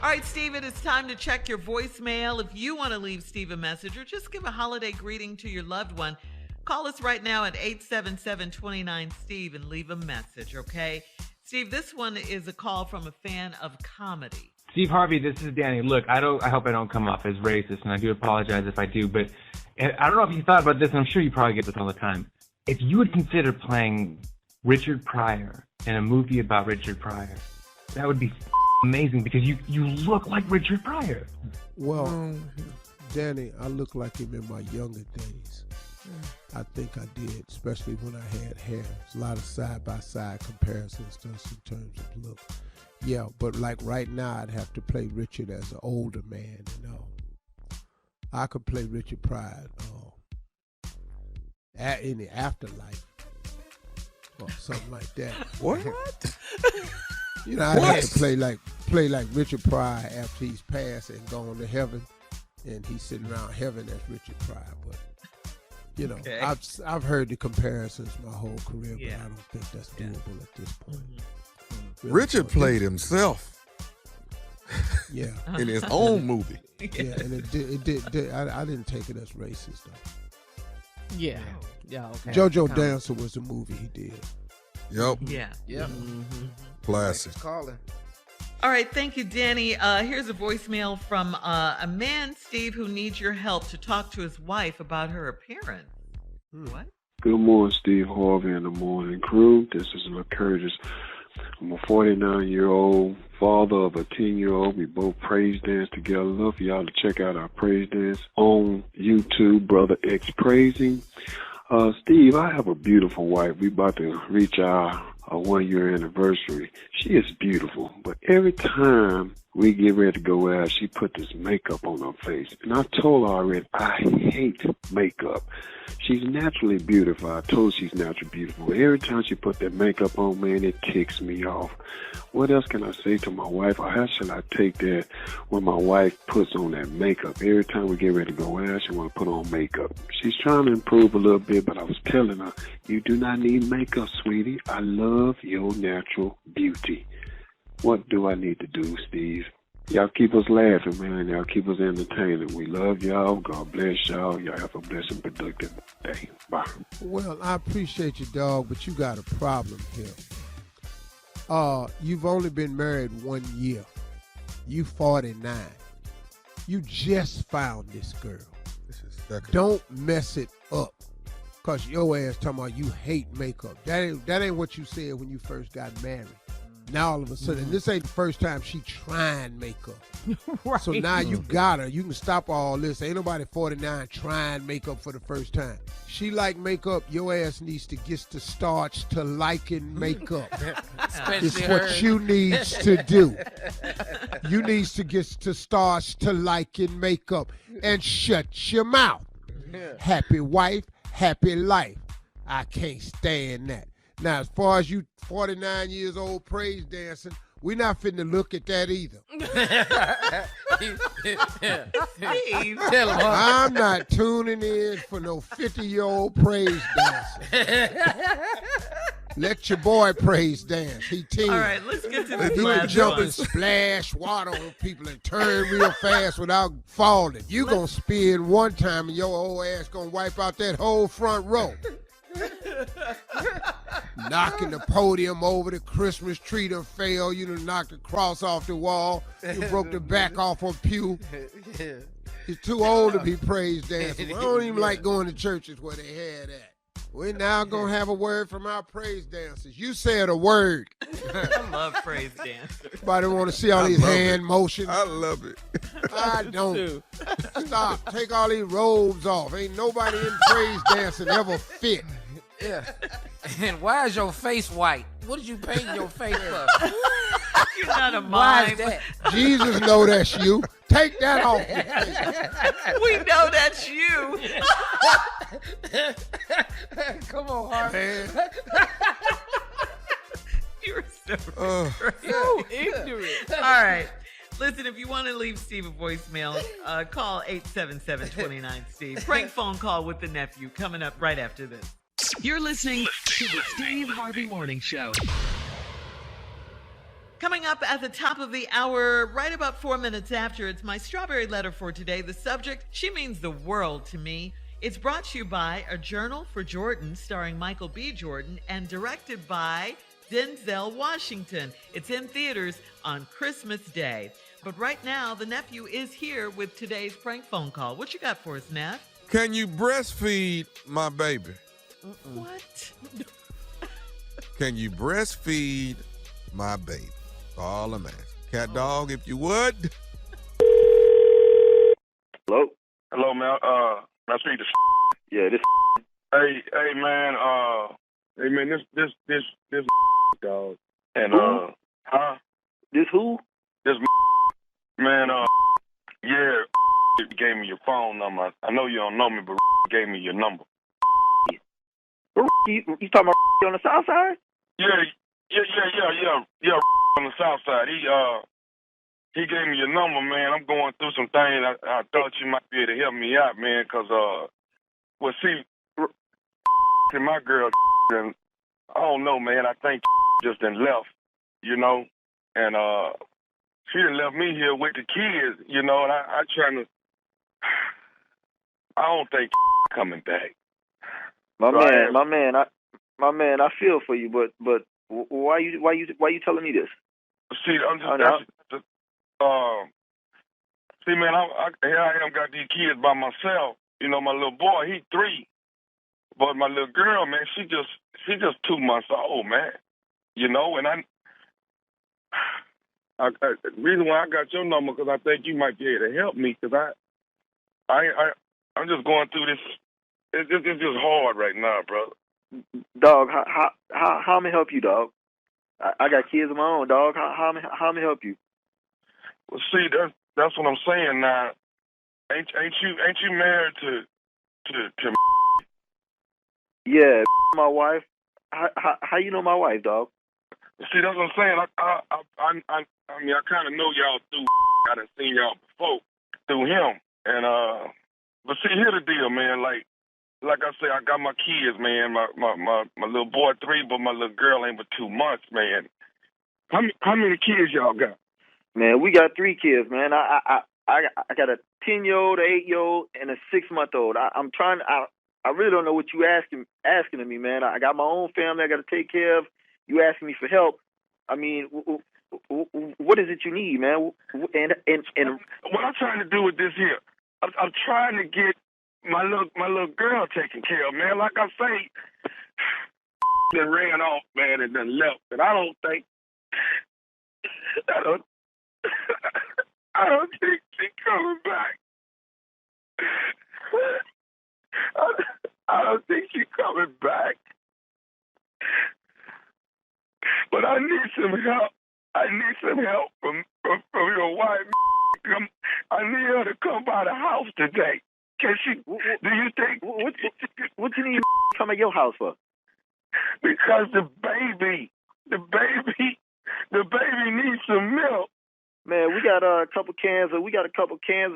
All right, Steve, it is time to check your voicemail. If you want to leave Steve a message or just give a holiday greeting to your loved one, call us right now at 877-29-STEVE and leave a message, okay? Steve, this one is a call from a fan of comedy. Steve Harvey, this is Danny. Look, I hope I don't come off as racist, and I do apologize if I do, but I don't know if you thought about this, and I'm sure you probably get this all the time. If you would consider playing Richard Pryor in a movie about Richard Pryor, that would be amazing because you look like Richard Pryor. Well, Danny, I look like him in my younger days. I think I did, especially when I had hair. There's a lot of side-by-side comparisons just in terms of look. Yeah, but like right now, I'd have to play Richard as an older man, I could play Richard Pryor in the afterlife or something like that. What? I'd have to play like Richard Pryor after he's passed and gone to heaven, and he's sitting around heaven as Richard Pryor. But Okay. I've heard the comparisons my whole career, but Yeah. I don't think that's doable at this point. Really Richard played himself Yeah. in his own movie. Yeah, and it did. I didn't take it as racist though. Yeah. Yeah. Okay. JoJo Dancer was the movie he did. Yep. Yeah. Yep. Classic. Calling. All right, thank you, Danny. Here's a voicemail from a man, Steve, who needs your help to talk to his wife about her appearance. What? Good morning, Steve Harvey and the Morning Crew. This is Lil Curtis. I'm a 49-year-old father of a 10-year-old. We both praise dance together. Love for y'all to check out our praise dance on YouTube, Brother X Praising. Steve, I have a beautiful wife. We about to reach our 1-year anniversary. She is beautiful, but every time We get ready to go out. She put this makeup on her face. And I told her already, I hate makeup. She's naturally beautiful. I told her she's naturally beautiful. Every time she put that makeup on, man, it ticks me off. What else can I say to my wife? Or how shall I take that when my wife puts on that makeup? Every time we get ready to go out, she want to put on makeup. She's trying to improve a little bit, but I was telling her, you do not need makeup, sweetie. I love your natural beauty. What do I need to do, Steve? Y'all keep us laughing, man. Y'all keep us entertaining. We love y'all. God bless y'all. Y'all have a blessed and productive day. Bye. Well, I appreciate you, dog, but you got a problem here. You've only been married 1 year. You 49. You just found this girl. This is second. Don't mess it up. Cause your ass talking about you hate makeup. That ain't what you said when you first got married. Now all of a sudden, this ain't the first time she trying makeup. Right. So now you got her. You can stop all this. Ain't nobody 49 trying makeup for the first time. She like makeup. Your ass needs to get to starch to liking makeup. It's what you needs to do. You needs to get to starch to liking makeup and shut your mouth. Happy wife, happy life. I can't stand that. Now, as far as you 49 years old praise dancing, we're not finna look at that either. Tell him, I'm not tuning in for no 50-year-old praise dancing. Let your boy praise dance. He 10. All right, let's get to this He can last jump one. and splash water on people and turn real fast without falling. You gonna spin one time and your old ass gonna wipe out that whole front row. Knocking the podium over, the Christmas tree done fell. You done knocked the cross off the wall. You broke the back off a pew. You're too old to be praise dancing. I don't even like going to churches where they had that. We're now going to have a word from our praise dancers. You said a word. I love praise dancers. Everybody want to see all these hand motions. I love it. I don't. Stop. Take all these robes off. Ain't nobody in praise dancing ever fit. Yeah. And why is your face white? What did you paint your face for? You're not a Why is mime. that? Jesus know that's you. Take that off your face. We know that's you. Come on, Harvey. Man. You're so So ignorant. All right. Listen, if you want to leave Steve a voicemail, call 877-29-STEVE. Prank phone call with the nephew coming up right after this. You're listening to the Steve Harvey Morning Show. Coming up at the top of the hour, right about 4 minutes after, it's my strawberry letter for today. The subject, she means the world to me. It's brought to you by A Journal for Jordan, starring Michael B. Jordan, and directed by Denzel Washington. It's in theaters on Christmas Day. But right now, the nephew is here with today's prank phone call. What you got for us, Neff? Can you breastfeed my baby? What? Can you breastfeed my baby? All I'm asking. Cat dog, if you would. Hello? Hello, man. I speak to. Yeah, this. Hey, man. This dog. And Who? huh? This who? This man. Yeah. He gave me your phone number. I know you don't know me, but gave me your number. You talking about on the south side? Yeah. On the south side. He gave me your number, man. I'm going through some things. I thought you might be able to help me out, man, because, well, see, my girl, and I don't know, man. I think just done left, you know, and she done left me here with the kids, you know, and I trying to, I don't think coming back. My man, I feel for you, but why you telling me this? See, I'm just, see, man, here I am, got these kids by myself. You know, my little boy, he 3, but my little girl, man, she just 2 months old, man. You know, and the reason why I got your number because I think you might be able to help me because I'm just going through this. It's just hard right now, brother. Dog, how me help you, dog? I got kids of my own, dog. How me help you? Well, see, that's what I'm saying now. Ain't you married to Yeah, my wife. How you know my wife, dog? See, that's what I'm saying. I mean, I kind of know y'all through. I done seen y'all before through him, and but see, here's the deal, man. Like I say, I got my kids, man. My little boy 3, but my little girl ain't but 2 months, man. How many kids y'all got? Man, we got 3 kids, man. I got a 10-year-old, an 8-year-old, and a 6-month-old. I'm trying. I really don't know what you asking of me, man. I got my own family I got to take care of. You asking me for help. I mean, what is it you need, man? And what I'm trying to do with this here, I'm trying to get my little girl taken care of, man. Like I say, then ran off, man, and then left. And I don't think she's coming back. I don't think she's coming back. But I need some help. I need some help from your wife. I need her to come by the house today. Can she? Do you think? What you need to come at your house for? Because the baby needs some milk. Man, we got a couple cans of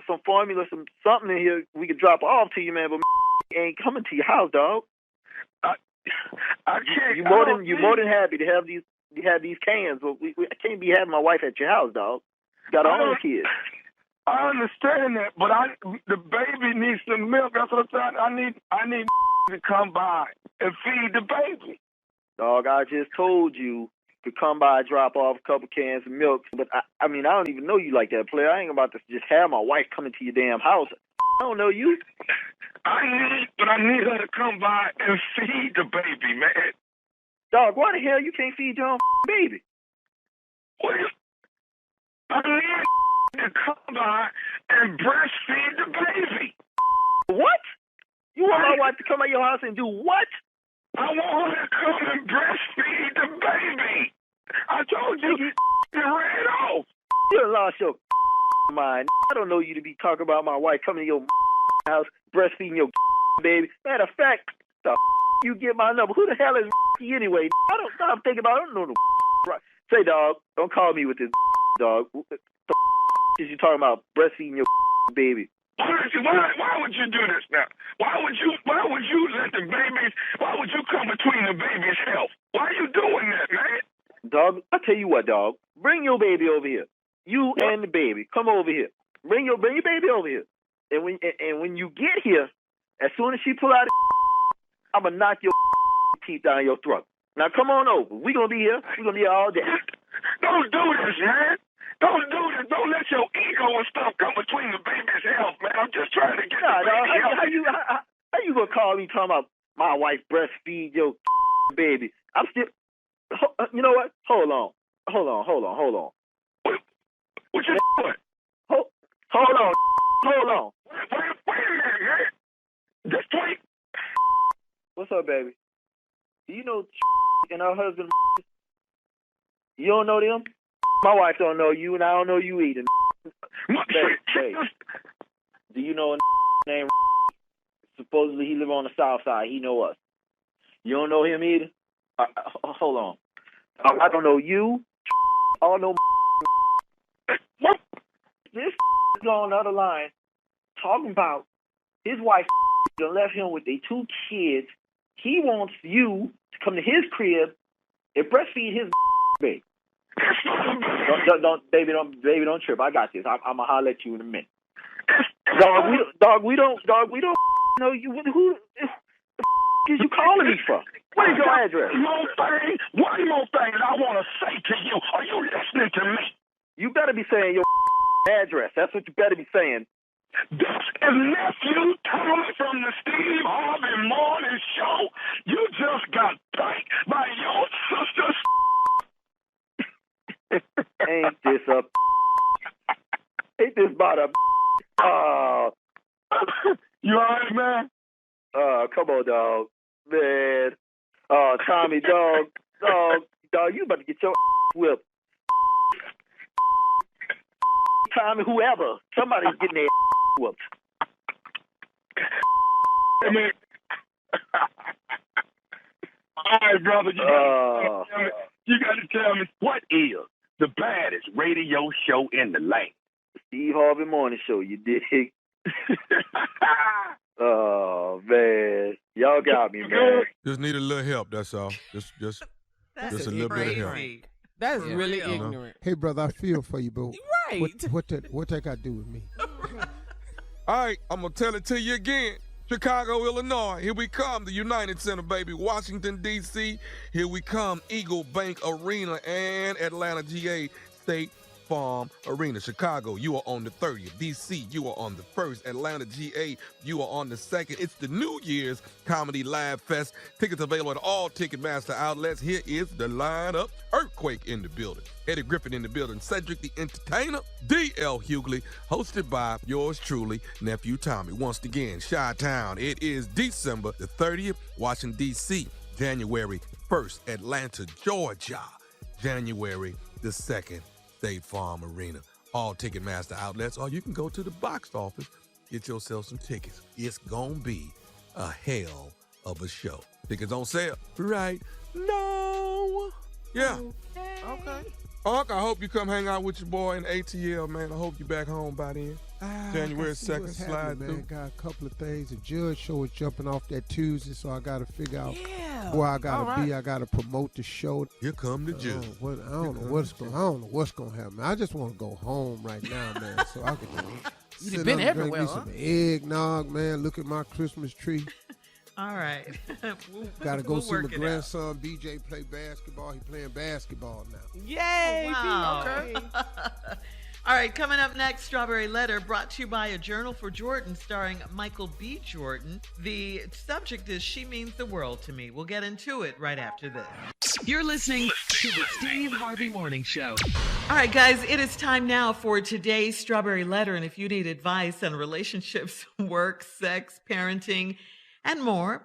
some formula, something in here we could drop off to you, man. But ain't coming to your house, dog. I can't. You're more than happy to have these cans, but I can't be having my wife at your house, dog. Got our own kids. I understand that, but the baby needs some milk. That's what I'm saying. I need to come by and feed the baby. Dog, I just told you to come by, drop off a couple cans of milk. But I mean, I don't even know you like that, player. I ain't about to just have my wife coming to your damn house. I don't know you. I need her to come by and feed the baby, man. Dog, why the hell you can't feed your own baby? Well, I need to come by and breastfeed the baby. What? You want my wife to come at your house and do what? I want her to come and breastfeed the baby. I told you, you ran off. You lost your mind. I don't know you to be talking about my wife coming to your house, breastfeeding your baby. Matter of fact, the you get my number. Who the hell is anyway? I don't stop thinking about it. I don't know the right. Say, dog, don't call me with this dog. The is you talking about breastfeeding your baby? Why would you do this now? Why would you let the babies? Why would you come between the baby's health? Why are you doing that, man? Dog, I tell you what, dog. Bring your baby over here. You and the baby, come over here. Bring your baby over here. And when you get here, as soon as she pull out, I'm gonna knock your teeth down your throat. Now come on over. We gonna be here. We gonna be here all day. Don't do this, man. Don't do this. Don't let your ego and stuff come between the baby's health, man. I'm just trying to get the baby healthy. How you gonna call me talking about my wife breastfeed your baby? I'm still. You know what? Hold on. What you doing? Hold on. Wait a minute, man. Just wait. What's up, baby? Do you know and her husband? You don't know them? My wife don't know you, and I don't know you either. Babe, do you know a named? Supposedly he live on the south side. He know us. You don't know him either? Hold on. I don't know you. I don't know. This is on the other line talking about his wife done left him with their 2 kids. He wants you to come to his crib and breastfeed his baby. Don't trip. I got this. I'm gonna holler at you in a minute. Dog, we don't know you. Who is you calling me for? What is your address? One more thing that I want to say to you. Are you listening to me? You better be saying your address. That's what you better be saying. This is nephew Tom from the Steve Harvey Morning Show. You just got pranked by your sister. Ain't this about a You alright, man? Come on, dog. Man. Tommy, dog, you about to get your whipped. Tommy, whoever. Somebody's getting their whooped. Man. All right, brother. You got to tell me what is the baddest radio show in the land? Steve Harvey Morning Show, you dig? Oh, man. Y'all got me, man. Just need a little help, that's all. Just a little bit of help. That is really ignorant. Hey, brother, I feel for you, boo. Right. What that got to do with me? All right, I'm going to tell it to you again. Chicago, Illinois, here we come, the United Center, baby. Washington, D.C., here we come, Eagle Bank Arena, and Atlanta, GA, State Farm Arena. Chicago, you are on the 30th. D.C., you are on the 1st. Atlanta, GA, you are on the 2nd. It's the New Year's Comedy Live Fest. Tickets available at all Ticketmaster outlets. Here is the lineup. Earthquake in the building. Eddie Griffin in the building. Cedric the Entertainer. D.L. Hughley. Hosted by yours truly, Nephew Tommy. Once again, Chi-Town. It is December the 30th. Washington, D.C. January 1st. Atlanta, Georgia. January the 2nd. State Farm Arena. All Ticketmaster outlets, or you can go to the box office, get yourself some tickets. It's gonna be a hell of a show. Tickets on sale right now. Yeah. Okay. Unc, I hope you come hang out with your boy in ATL, man. I hope you're back home by then. January 2nd, slide through. Man. Got a couple of things. The judge show is jumping off that Tuesday, so I got to figure out where I got to be. I got to promote the show. Here come the judge. I don't know what's going to happen. I just want to go home right now, man, so I can You've been everywhere, drink me some eggnog, man. Look at my Christmas tree. All right. Got to go see my grandson BJ play basketball. He playing basketball now. Yay! Wow. Okay. All right, coming up next, Strawberry Letter, brought to you by A Journal for Jordan, starring Michael B. Jordan. The subject is She Means the World to Me. We'll get into it right after this. You're listening to the Steve Harvey Morning Show. All right, guys, it is time now for today's Strawberry Letter. And if you need advice on relationships, work, sex, parenting, and more,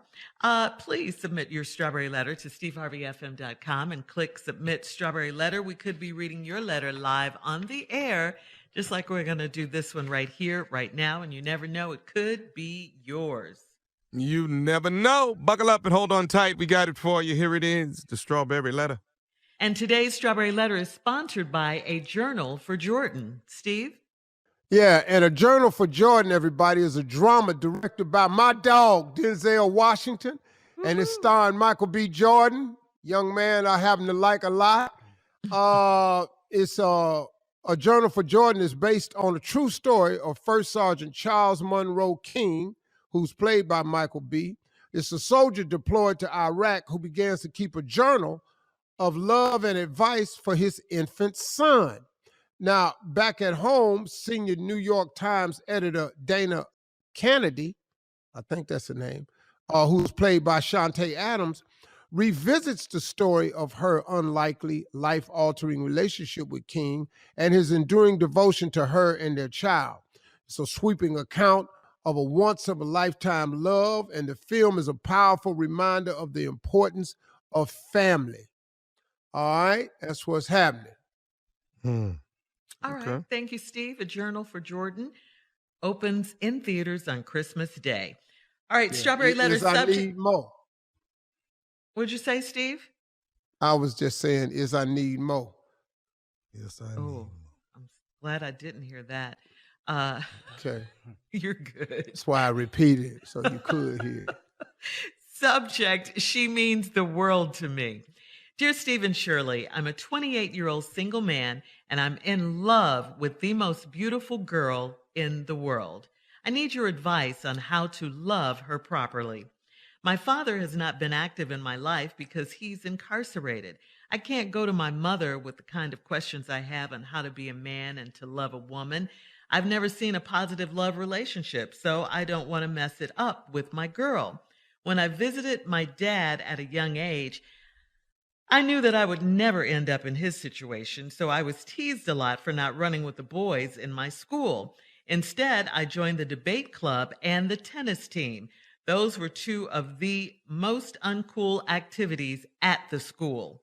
please submit your Strawberry Letter to steveharveyfm.com and click Submit Strawberry Letter. We could be reading your letter live on the air, just like we're going to do this one right here, right now. And you never know, it could be yours. You never know. Buckle up and hold on tight. We got it for you. Here it is, the Strawberry Letter. And today's Strawberry Letter is sponsored by A Journal for Jordan. Steve? Yeah, and A Journal for Jordan, everybody, is a drama directed by my dog, Denzel Washington, and it's starring Michael B. Jordan, young man I happen to like a lot. It's A Journal for Jordan is based on a true story of First Sergeant Charles Monroe King, who's played by Michael B. It's a soldier deployed to Iraq who begins to keep a journal of love and advice for his infant son. Now, back at home, senior New York Times editor Dana Kennedy, I think that's her name, who's played by Shantae Adams, revisits the story of her unlikely, life-altering relationship with King and his enduring devotion to her and their child. It's a sweeping account of a once-in-a-lifetime love, and the film is a powerful reminder of the importance of family. All right, that's what's happening. All right. Thank you, Steve. A Journal for Jordan opens in theaters on Christmas Day. All right, Strawberry Letter subject. I need more. What'd you say, Steve? I was just saying, I need more. Yes, I need more. I'm glad I didn't hear that. Okay. You're good. That's why I repeated it, so you could hear it. Subject, She Means the World to Me. Dear Steve and Shirley, I'm a 28-year-old single man, and I'm in love with the most beautiful girl in the world. I need your advice on how to love her properly. My father has not been active in my life because he's incarcerated. I can't go to my mother with the kind of questions I have on how to be a man and to love a woman. I've never seen a positive love relationship, so I don't want to mess it up with my girl. When I visited my dad at a young age, I knew that I would never end up in his situation, so I was teased a lot for not running with the boys in my school. Instead, I joined the debate club and the tennis team. Those were two of the most uncool activities at the school.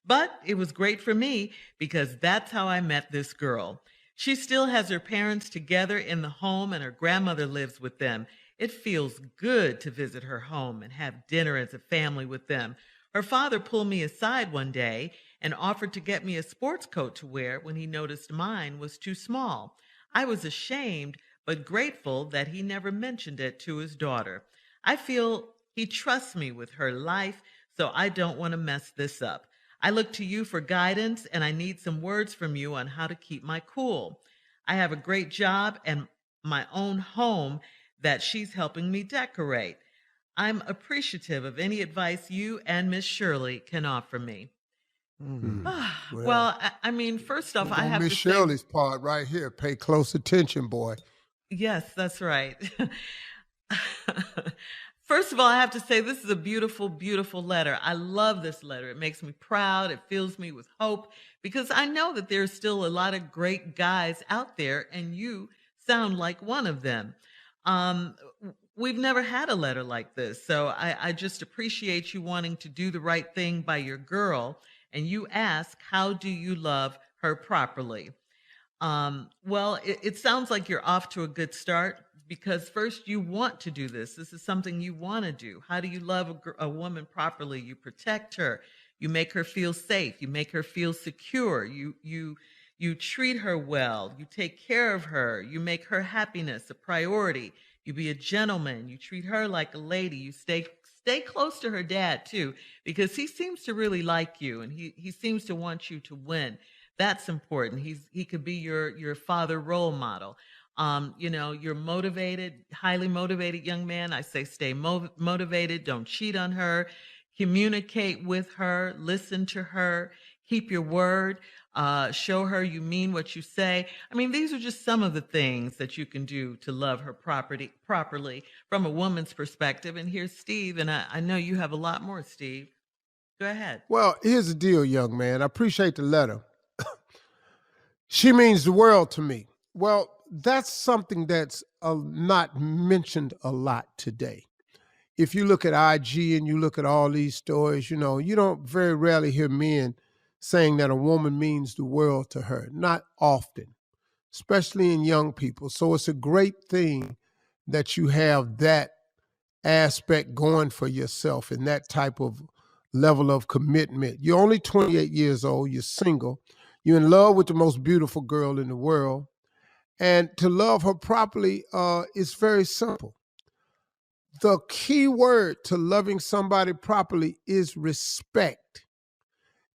But it was great for me because that's how I met this girl. She still has her parents together in the home and her grandmother lives with them. It feels good to visit her home and have dinner as a family with them. Her father pulled me aside one day and offered to get me a sports coat to wear when he noticed mine was too small. I was ashamed, but grateful that he never mentioned it to his daughter. I feel he trusts me with her life, so I don't want to mess this up. I look to you for guidance, and I need some words from you on how to keep my cool. I have a great job and my own home that she's helping me decorate. I'm appreciative of any advice you and Miss Shirley can offer me. Well, I mean, first off, I have Miss to Shirley's say, part right here. Pay close attention, boy. yes, that's right. First of all, I have to say this is a beautiful, beautiful letter. I love this letter. It makes me proud. It fills me with hope because I know that there's still a lot of great guys out there, and you sound like one of them. Um, we've never had a letter like this, so I just appreciate you wanting to do the right thing by your girl. And you ask, how do you love her properly? Well, it sounds like you're off to a good start because first you want to do this. This is something you want to do. How do you love a woman properly? You protect her. You make her feel safe. You make her feel secure. You treat her well. You take care of her. You make her happiness a priority. You be a gentleman. You treat her like a lady. You stay close to her dad too, because he seems to really like you and he seems to want you to win. That's important. He could be your father role model. You're motivated, highly motivated young man. I say stay motivated. Don't cheat on her. Communicate with her. Listen to her. Keep your word. Show her you mean what you say. I mean, these are just some of the things that you can do to love her properly from a woman's perspective. And here's Steve, and I know you have a lot more, Steve. Go ahead. Well, here's the deal, young man. I appreciate the letter. She means the world to me. Well, that's something that's not mentioned a lot today. If you look at IG and you look at all these stories, you don't very rarely hear men saying that a woman means the world to her. Not often, especially in young people. So it's a great thing that you have that aspect going for yourself and that type of level of commitment. You're only 28 years old. You're single. You're in love with the most beautiful girl in the world. And to love her properly is very simple. The key word to loving somebody properly is respect.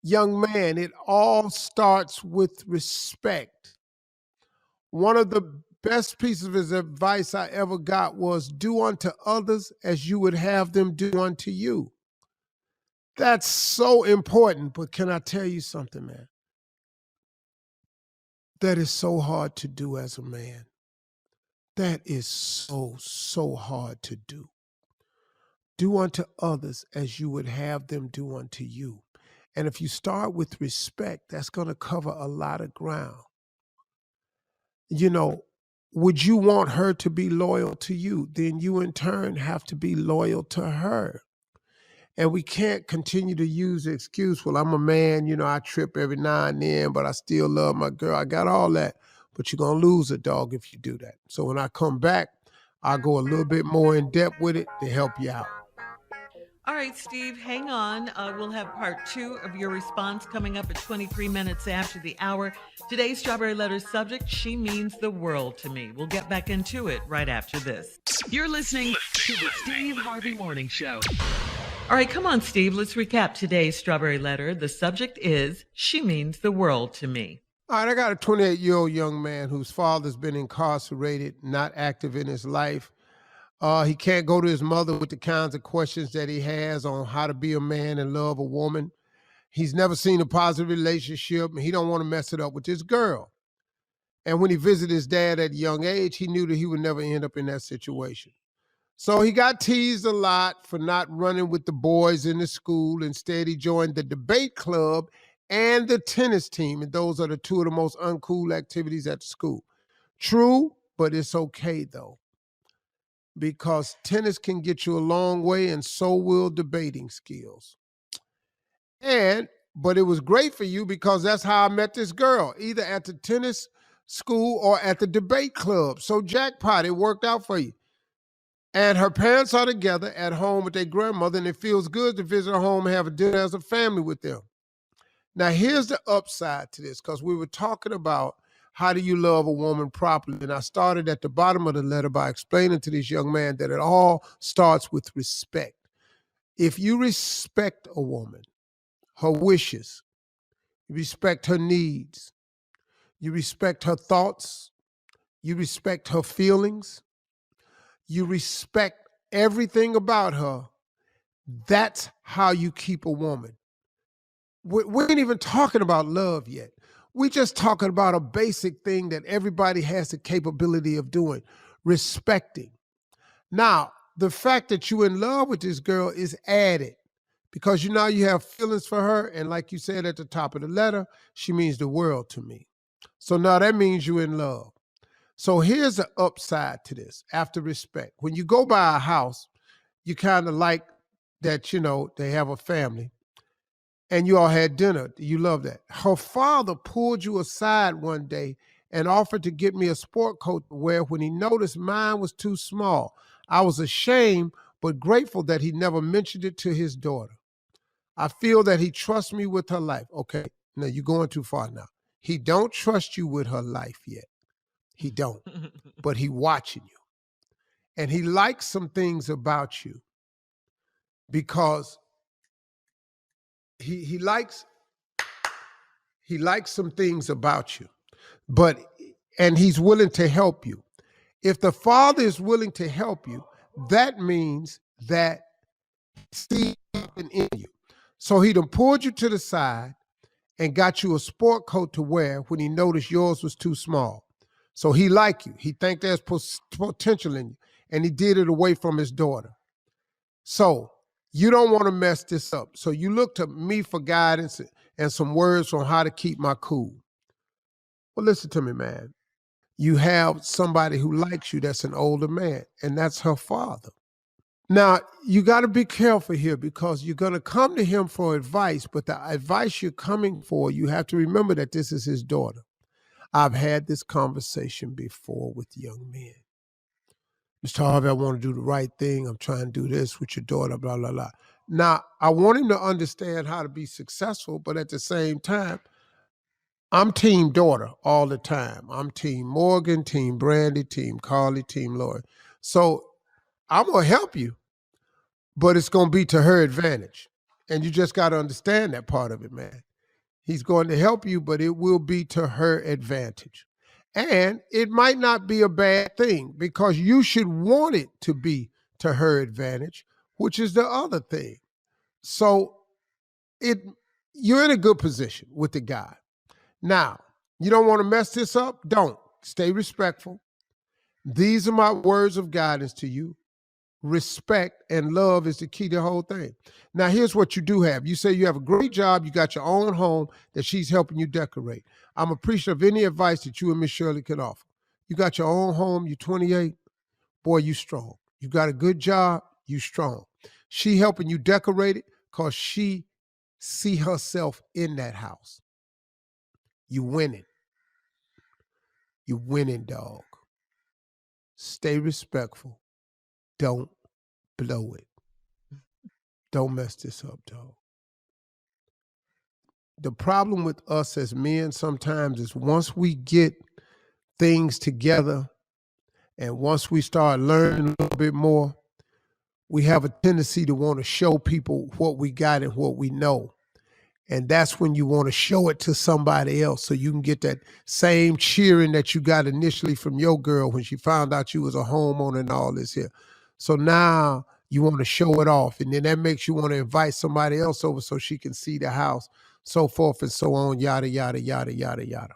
Young man, it all starts with respect. One of the best pieces of advice I ever got was do unto others as you would have them do unto you. That's so important, but can I tell you something, man? That is so hard to do as a man. That is so hard to do. Do unto others as you would have them do unto you. And if you start with respect, that's going to cover a lot of ground. Would you want her to be loyal to you? Then you in turn have to be loyal to her. And we can't continue to use the excuse, well, I'm a man, I trip every now and then, but I still love my girl. I got all that. But you're going to lose a dog if you do that. So when I come back, I'll go a little bit more in depth with it to help you out. All right, Steve, hang on. We'll have part 2 of your response coming up at 23 minutes after the hour. Today's Strawberry Letter subject, she means the world to me. We'll get back into it right after this. You're listening to the Steve Harvey Morning Show. All right, come on, Steve. Let's recap today's Strawberry Letter. The subject is, she means the world to me. All right, I got a 28-year-old young man whose father's been incarcerated, not active in his life. He can't go to his mother with the kinds of questions that he has on how to be a man and love a woman. He's never seen a positive relationship, and he don't want to mess it up with this girl. And when he visited his dad at a young age, he knew that he would never end up in that situation. So he got teased a lot for not running with the boys in the school. Instead, he joined the debate club and the tennis team, and those are the two of the most uncool activities at the school. True, but it's okay, though, because tennis can get you a long way, and so will debating skills. But it was great for you because that's how I met this girl, either at the tennis school or at the debate club. So jackpot, it worked out for you. And her parents are together at home with their grandmother, and it feels good to visit her home and have a dinner as a family with them. Now, here's the upside to this, because we were talking about how do you love a woman properly, and I started at the bottom of the letter by explaining to this young man that it all starts with respect. If you respect a woman, her wishes, you respect her needs, you respect her thoughts, you respect her feelings, you respect everything about her, that's how you keep a woman. We ain't even talking about love yet. We're just talking about a basic thing that everybody has the capability of doing, respecting. Now, the fact that you're in love with this girl is added because you have feelings for her, and like you said at the top of the letter, she means the world to me. So now that means you're in love. So here's the upside to this, after respect. When you go by a house, you kind of like that, they have a family, and you all had dinner. You love that. Her father pulled you aside one day and offered to get me a sport coat to wear when he noticed mine was too small. I was ashamed, but grateful that he never mentioned it to his daughter. I feel that he trusts me with her life. Okay, now you're going too far now. He don't trust you with her life yet. He don't, but he watching you. And he likes some things about you because he likes some things about you, and he's willing to help you. If the father is willing to help you, that means that he sees something in you. So he done pulled you to the side and got you a sport coat to wear when he noticed yours was too small. So he like you. He think there's potential in you, and he did it away from his daughter. So you don't want to mess this up. So you look to me for guidance and some words on how to keep my cool. Well, listen to me, man. You have somebody who likes you that's an older man, and that's her father. Now, you got to be careful here because you're going to come to him for advice, but the advice you're coming for, you have to remember that this is his daughter. I've had this conversation before with young men. Mr. Harvey, I want to do the right thing. I'm trying to do this with your daughter, blah, blah, blah. Now, I want him to understand how to be successful, but at the same time, I'm team daughter all the time. I'm team Morgan, team Brandy, team Carly, team Lori. So I'm going to help you, but it's going to be to her advantage. And you just got to understand that part of it, man. He's going to help you, but it will be to her advantage. And it might not be a bad thing because you should want it to be to her advantage, which is the other thing. So you're in a good position with the guy. Now, you don't want to mess this up? Don't. Stay respectful. These are my words of guidance to you. Respect and love is the key to the whole thing. Now, here's what you do have. You say you have a great job. You got your own home that she's helping you decorate. I'm appreciative of any advice that you and Miss Shirley can offer. You got your own home. You're 28. Boy, you strong. You got a good job. You strong. She helping you decorate it because she see herself in that house. You winning. You winning, dog. Stay respectful. Don't blow it. Don't mess this up, dog. The problem with us as men sometimes is once we get things together and once we start learning a little bit more, we have a tendency to want to show people what we got and what we know. And that's when you want to show it to somebody else so you can get that same cheering that you got initially from your girl when she found out you was a homeowner and all this here. So now you want to show it off, and then that makes you want to invite somebody else over so she can see the house, so forth and so on, yada, yada, yada, yada, yada.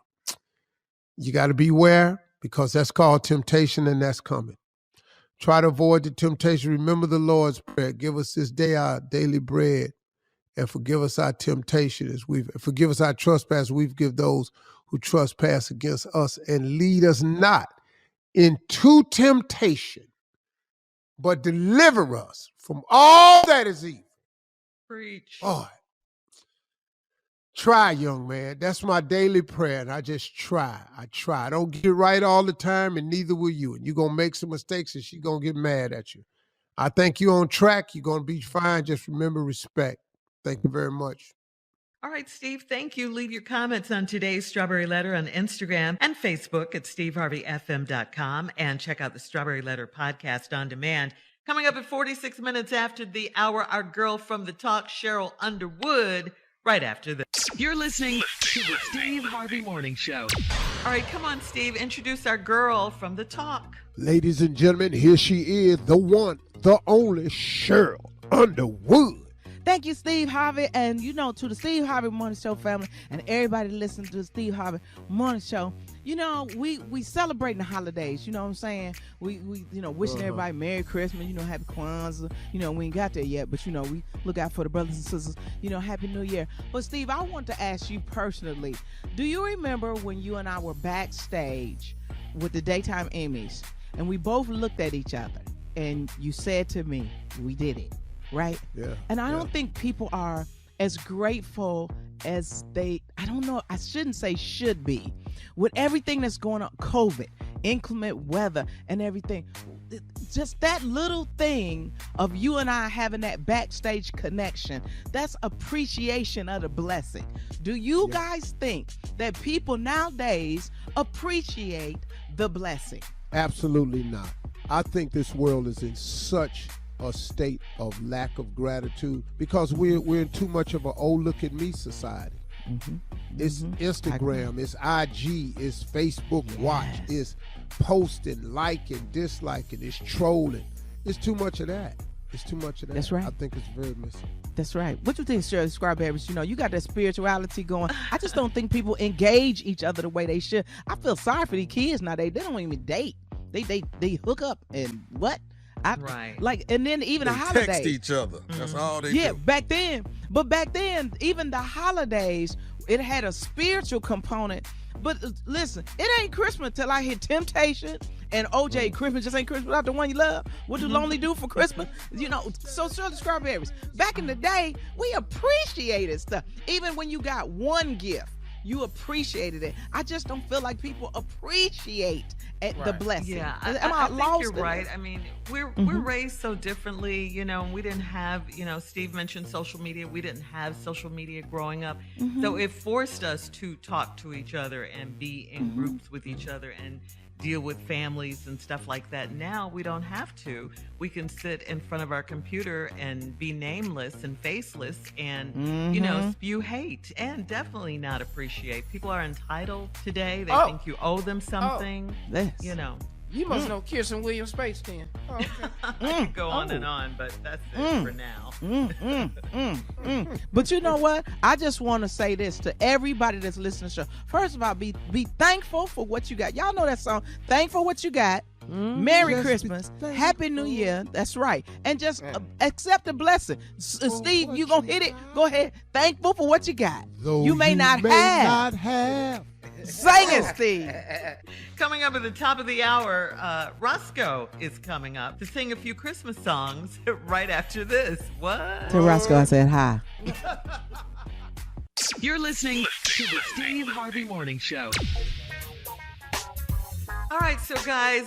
You got to beware because that's called temptation and that's coming. Try to avoid the temptation. Remember the Lord's Prayer. Give us this day our daily bread. And forgive us our temptation forgive us our trespasses. We've given those who trespass against us, and lead us not into temptation, but deliver us from all that is evil. Preach. Boy, Try, young man. That's my daily prayer, and I just try. I try. I don't get it right all the time, and neither will you. And you're going to make some mistakes, and she's going to get mad at you. I think you're on track. You're going to be fine. Just remember respect. Thank you very much. All right, Steve, thank you. Leave your comments on today's Strawberry Letter on Instagram and Facebook at steveharveyfm.com, and check out the Strawberry Letter podcast on demand. Coming up at 46 minutes after the hour, our girl from the talk, Sheryl Underwood, right after this. You're listening to the Steve Harvey Morning Show. All right, come on, Steve. Introduce our girl from the talk. Ladies and gentlemen, here she is, the one, the only Sheryl Underwood. Thank you, Steve Harvey, and to the Steve Harvey Morning Show family and everybody listening to the Steve Harvey Morning Show. We celebrating the holidays. You know what I'm saying? We wishing everybody Merry Christmas. Happy Kwanzaa. We ain't got there yet, but we look out for the brothers and sisters. Happy New Year. But Steve, I want to ask you personally. Do you remember when you and I were backstage with the Daytime Emmys, and we both looked at each other, and you said to me, "We did it." Right? Yeah. And I don't think people are as grateful as I shouldn't say should be. With everything that's going on, COVID, inclement weather, and everything, just that little thing of you and I having that backstage connection, that's appreciation of the blessing. Do you guys think that people nowadays appreciate the blessing? Absolutely not. I think this world is in such a state of lack of gratitude because we're in too much of an look at me society. Mm-hmm. It's Instagram, it's IG, it's Facebook Watch, it's posting, liking, disliking, it's trolling. It's too much of that. That's right. I think it's very missing. That's right. What you think, Sheryl Strawberries? You got that spirituality going. I just don't think people engage each other the way they should. I feel sorry for these kids now. They don't even date. They hook up and what? Right. And then even they the holidays. text each other. That's all they do. Yeah, back then, even the holidays, it had a spiritual component. But listen, it ain't Christmas till I hit Temptation and OJ. Christmas just ain't Christmas without the one you love. What do lonely do for Christmas? So Sheryl Strawberries. Back in the day, we appreciated stuff. Even when you got one gift, you appreciated it. I just don't feel like people appreciate the blessing. Yeah, I think you're right. I mean, we're raised so differently, we didn't have, Steve mentioned social media. We didn't have social media growing up. So it forced us to talk to each other and be in groups with each other and deal with families and stuff like that. Now we don't have to. We can sit in front of our computer and be nameless and faceless and, spew hate and definitely not appreciate. People are entitled today. They think you owe them something. You must know Kirsten Williams Space then. Oh, okay. I could go on and on, but that's it for now. But you know what? I just want to say this to everybody that's listening to the show. First of all, be thankful for what you got. Y'all know that song, Thankful for What You Got. Merry Christmas. Happy New Year. That's right. And just accept the blessing. Steve, you gonna hit it? Go ahead. Thankful for what you got. Though you may not have. Sing it, Steve. Coming up at the top of the hour, Roscoe is coming up to sing a few Christmas songs right after this. What? To Roscoe, I said hi. You're listening to the Steve Harvey Morning Show. All right, so guys,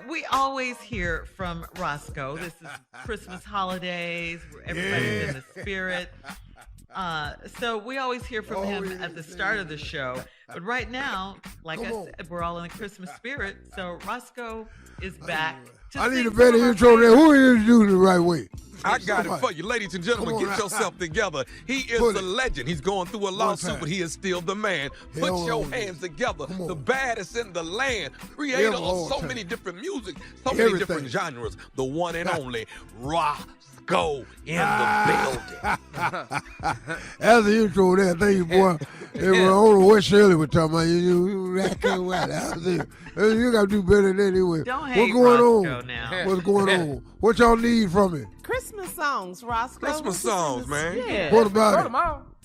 we always hear from Roscoe. This is Christmas holidays, where everybody's in the spirit. So we always hear from him at the start of the show. But right now, like I said, we're all in the Christmas spirit. So Roscoe is back. I need a better intro there. Who introduced the right way? I got it for you. Ladies and gentlemen, get yourself together. He is a legend. He's going through a lawsuit, but he is still the man. Put your hands together. The baddest in the land. Creator of so many different music, so many different genres. The one and only Roscoe in the building. That's the intro there. Thank you, boy. I don't know what Shirley was talking about. You got to do better than that anyway. Don't hate What's going Roscoe on? now. What's going on? What y'all need from me? Christmas songs, Roscoe. Christmas songs, man. Yeah. What about it?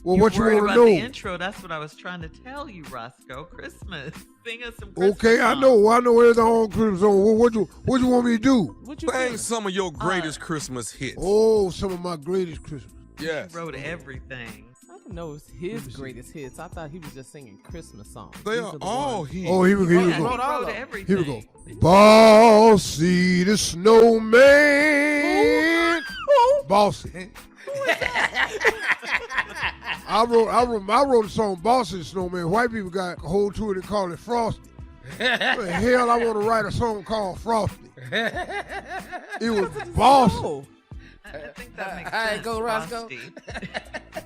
Well, what you want to about know? The intro. That's what I was trying to tell you, Roscoe. Christmas. Sing us some Christmas Okay, songs. I know everything on Christmas song. What you want me to do? Sing some of your greatest Christmas hits. Oh, some of my greatest Christmas. Yes. He wrote everything. I didn't know it was his greatest hits. I thought he was just singing Christmas songs. They These are the all ones. hits. Oh, here we go. He wrote everything. Here we go. Bossy the Snowman. Bossy. I wrote a song, Bossy the Snowman. White people got a whole tour they call it Frosty. What the hell, I want to write a song called Frosty. It was Bossy. I think that makes All right, sense. go, Roscoe. Frosty.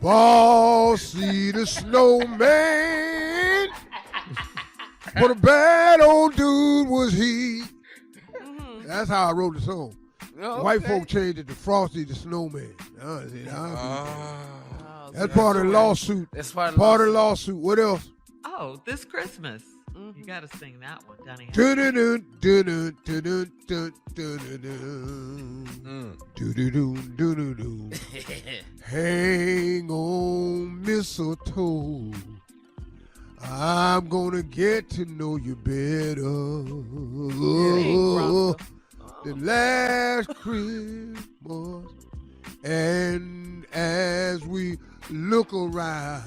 Bossy the Snowman. What a bad old dude was he. That's how I wrote the song. Oh, White okay. folk changed it to Frosty the Snowman. That's part of the lawsuit. That's part of the lawsuit. What else? Oh, this Christmas. You got to sing that one, Donnie. Dun-dun-dun, dun-dun, dun-dun, dun, dun-dun-dun. Dun-dun-dun, dun-dun-dun. Hang on, mistletoe. I'm gonna get to know you better than last Christmas. And as we look around,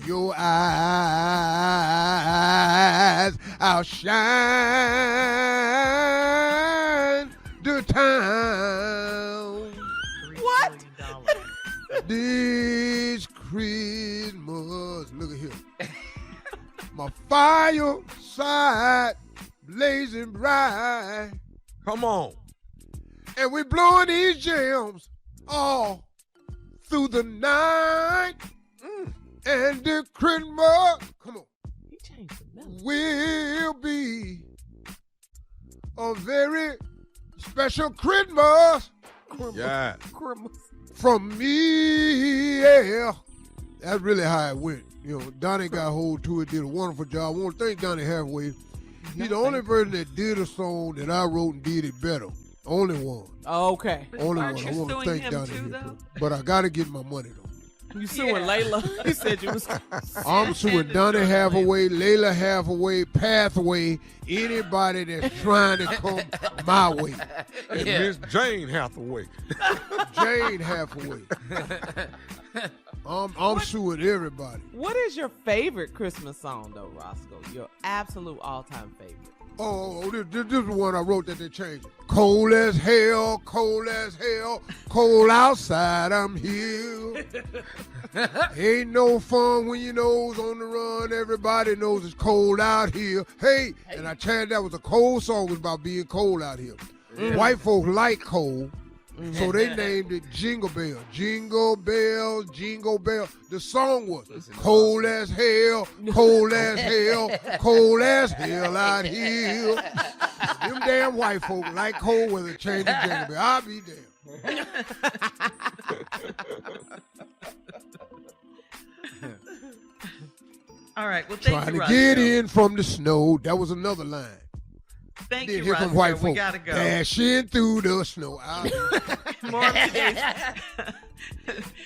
your eyes outshine the town. What? This Christmas, look at here. My fireside blazing bright. Come on. And we blowing these jams all through the night. And the Christmas, come on, will be a very special Christmas. Yeah. From me, yeah. That's really how it went. You know, Donnie got hold to it, did a wonderful job. I want to thank Donnie Hathaway. He's the only person that did a song that I wrote and did it better. Only one. Okay. Only Aren't one. you I want to suing thank him Donnie too, here, though? but I got to get my money, though. You suing Layla? He said you was. I'm suing Donnie Hathaway, Layla Hathaway, Pathway, anybody that's trying to come my way. And Miss Jane Hathaway. Jane Hathaway. I'm suing everybody. What is your favorite Christmas song, though, Roscoe? Your absolute all-time favorite? Oh, this is the one I wrote that they changed. Cold as hell, cold as hell, cold outside, I'm here. Ain't no fun when your nose on the run. Everybody knows it's cold out here. Hey, and I chanted that was a cold song. It was about being cold out here. White folks like cold, so they named it Jingle Bell. Jingle Bell, Jingle Bell. The song was cold as hell, cold as hell, cold as hell out here. Them damn white folk like cold weather, change the Jingle Bell. I'll be damned. All right. Well, thank Trying you, to get Roscoe. in from the snow. That was another line. Thank Then you, here Roscoe. from white We folk. gotta go. Dashing through the snow. More of today's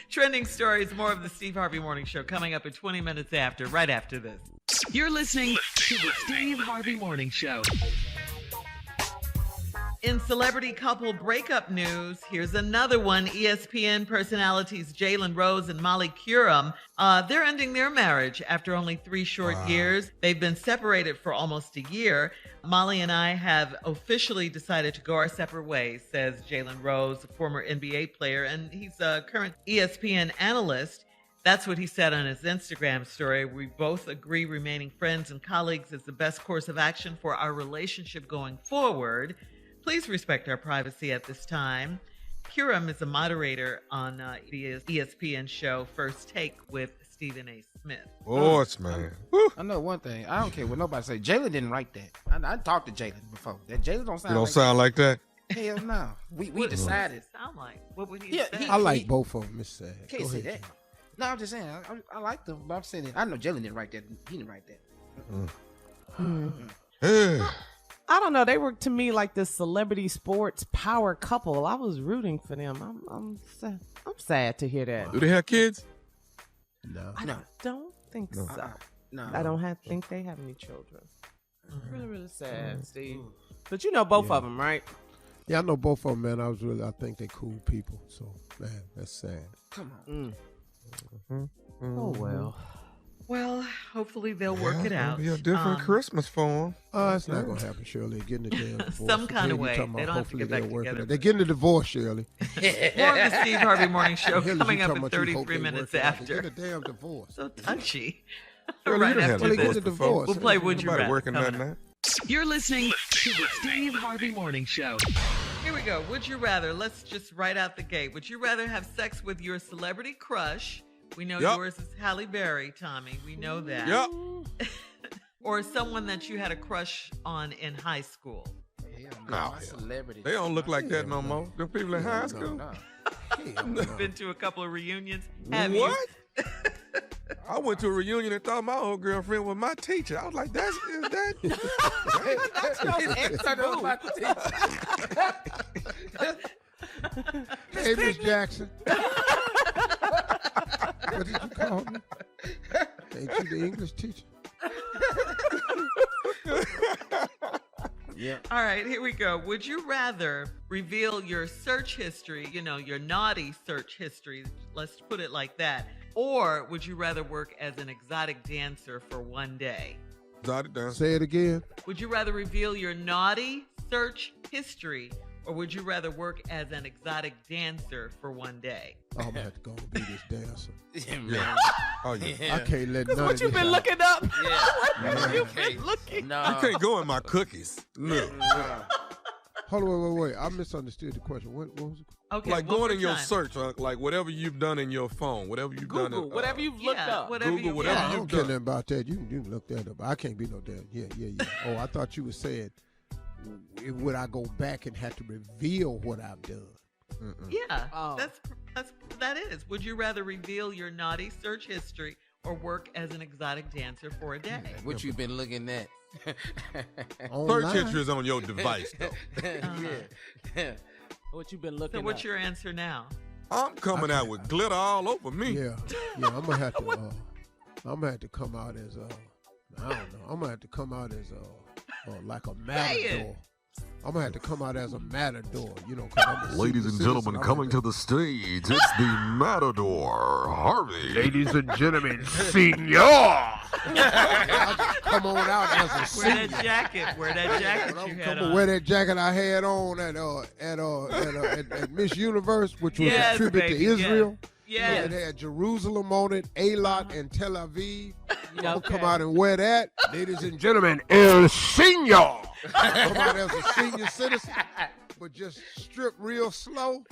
trending stories, more of the Steve Harvey Morning Show coming up in 20 minutes after, right after this. You're listening to the Steve Harvey Morning Show. In celebrity couple breakup news, here's another one. ESPN personalities Jalen Rose and Molly Curran, they're ending their marriage after only 3 short years. They've been separated for almost a year. Molly and I have officially decided to go our separate ways, says Jalen Rose, a former NBA player, and he's a current ESPN analyst. That's what he said on his Instagram story. We both agree remaining friends and colleagues is the best course of action for our relationship going forward. Please respect our privacy at this time. Curran is a moderator on the ESPN show First Take with Stephen A. Smith. Sports, man. I know one thing. I don't care what nobody say. Jalen didn't write that. I talked to Jalen before. That Jalen don't sound. You don't like sound like that? Hell no. We decided. What does it sound like? What would he say? I like both of them, Miss Sad. Can't Go say ahead. that. No, I'm just saying. I like them, but I'm saying that. I know Jalen didn't write that. He didn't write that. I don't know. They were to me like this celebrity sports power couple. I was rooting for them. I'm sad to hear that. Do they have kids? No. I don't think so. No. I don't think they have any children. Really, really sad, Steve. But you know both of them, right? Yeah, I know both of them, man. I think they're cool people. So, man, that's sad. Come on. Oh, well. Well, hopefully they'll work it It's out. gonna be a different Christmas for them. It's not going to happen, Shirley. They're getting the damn divorce. Some kind of Again, way. you're talking They about don't have to hopefully get back they'll work it together. out. They're getting the divorce, Shirley. More of the Steve Harvey Morning Show The hell is coming you up talking in about you hope 33 they minutes work it out? after. They get a damn divorce. So touchy. Shirley, Right you done had after a Well, they this. get the divorce. We'll play Would You Nobody Rather. working coming nothing up. out. You're listening to the Steve Harvey Morning Show. Here we go. Would you rather? Let's just right out the gate. Would you rather have sex with your celebrity crush? We know Yep. yours is Halle Berry, Tommy. We know that. Yep. Or someone that you had a crush on in high school. No, Celebrity. they don't look like that no more. Them people in high school. Been to a couple of reunions. Have What? you? I went to a reunion and thought my old girlfriend was my teacher. I was like, is that? Hey, Miss Jackson. What did you call me? Ain't you the English teacher? Yeah. All right, here we go. Would you rather reveal your search history, your naughty search history, let's put it like that, or would you rather work as an exotic dancer for one day? Exotic dancer. Say it again. Would you rather reveal your naughty search history, or would you rather work as an exotic dancer for one day? Oh, I'm going to have to go and be this dancer. Yeah. Oh, yeah. I can't let none What of you this been out. looking up? Yeah. What you been looking? No. You can't go in my cookies. No. Hold on, wait. I misunderstood the question. What was it? Okay, Like one going more in your time. search, like whatever you've done in your phone, whatever you've done. Google, whatever you've looked up. Whatever Google, you whatever yeah. I you've don't care done. nothing about that. You can look that up. I can't be no damn. Yeah. Oh, I thought you were saying, would I go back and have to reveal what I've done? Yeah, Oh. that is. Would you rather reveal your naughty search history or work as an exotic dancer for a day? What you been looking at? Search Online. history is on your device, though. Yeah. What you been looking So what's up? your answer now? I'm coming out with glitter all over me. Yeah. I'm gonna have to. I'm gonna have to come out as I don't know. I'm gonna have to come out as like a matador. I'm gonna have to come out as a matador. 'Cause I'm a Ladies senior and gentlemen, citizen. coming to the stage, it's the Matador, Harvey. Ladies and gentlemen, senior. Come on out as a Wear senior. that jacket. Wear that jacket you had Come on, on. wear that jacket I had on at Miss Universe, which was Yes, a tribute baby, to Israel. Yes. It had Jerusalem on it, Eilat and Tel Aviv. I'm gonna Okay. come out and wear that. Ladies and gentlemen, El Senior. Come out as a senior citizen, but just strip real slow.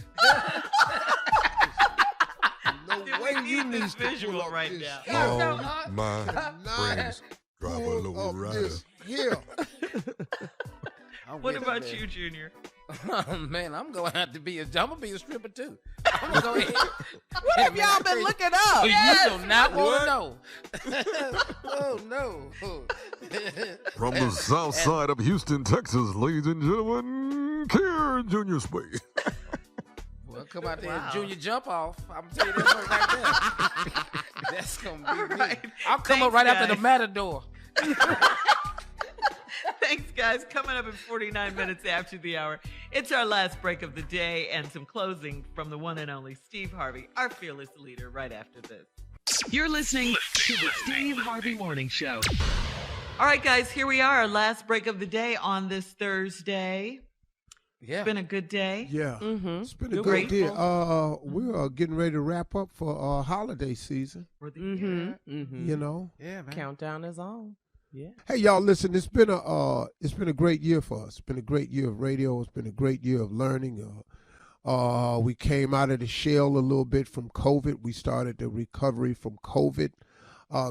No Dude, way we you need need this to pull visual up right this now. Oh, my friends, drive a pull low up rider. this hill. What about you, Junior? Oh man, I'm gonna be a stripper too. I'm gonna go ahead. What have y'all been looking up? Oh, you do not What? want to know. Oh no. From the south side of Houston, Texas, ladies and gentlemen, Karen Junior Spade. Well, come out there Wow. and junior jump off. I'm telling you that right there. That's gonna be me. right. I'll come Thanks, up right after guys. the matador. Thanks, guys. Coming up in 49 minutes after the hour, it's our last break of the day and some closing from the one and only Steve Harvey, our fearless leader, right after this. You're listening to the Steve Harvey Morning Show. All right, guys, here we are, our last break of the day on this Thursday. Yeah. It's been a good day. Yeah, Mm-hmm. it's been a You're good day. grateful? We're getting ready to wrap up for holiday season. For the Mm-hmm. Mm-hmm. You know. Yeah, man. Countdown is on. Yeah. Hey, y'all, listen. It's been a great year for us. It's been a great year of radio. It's been a great year of learning. We came out of the shell a little bit from COVID. We started the recovery from COVID.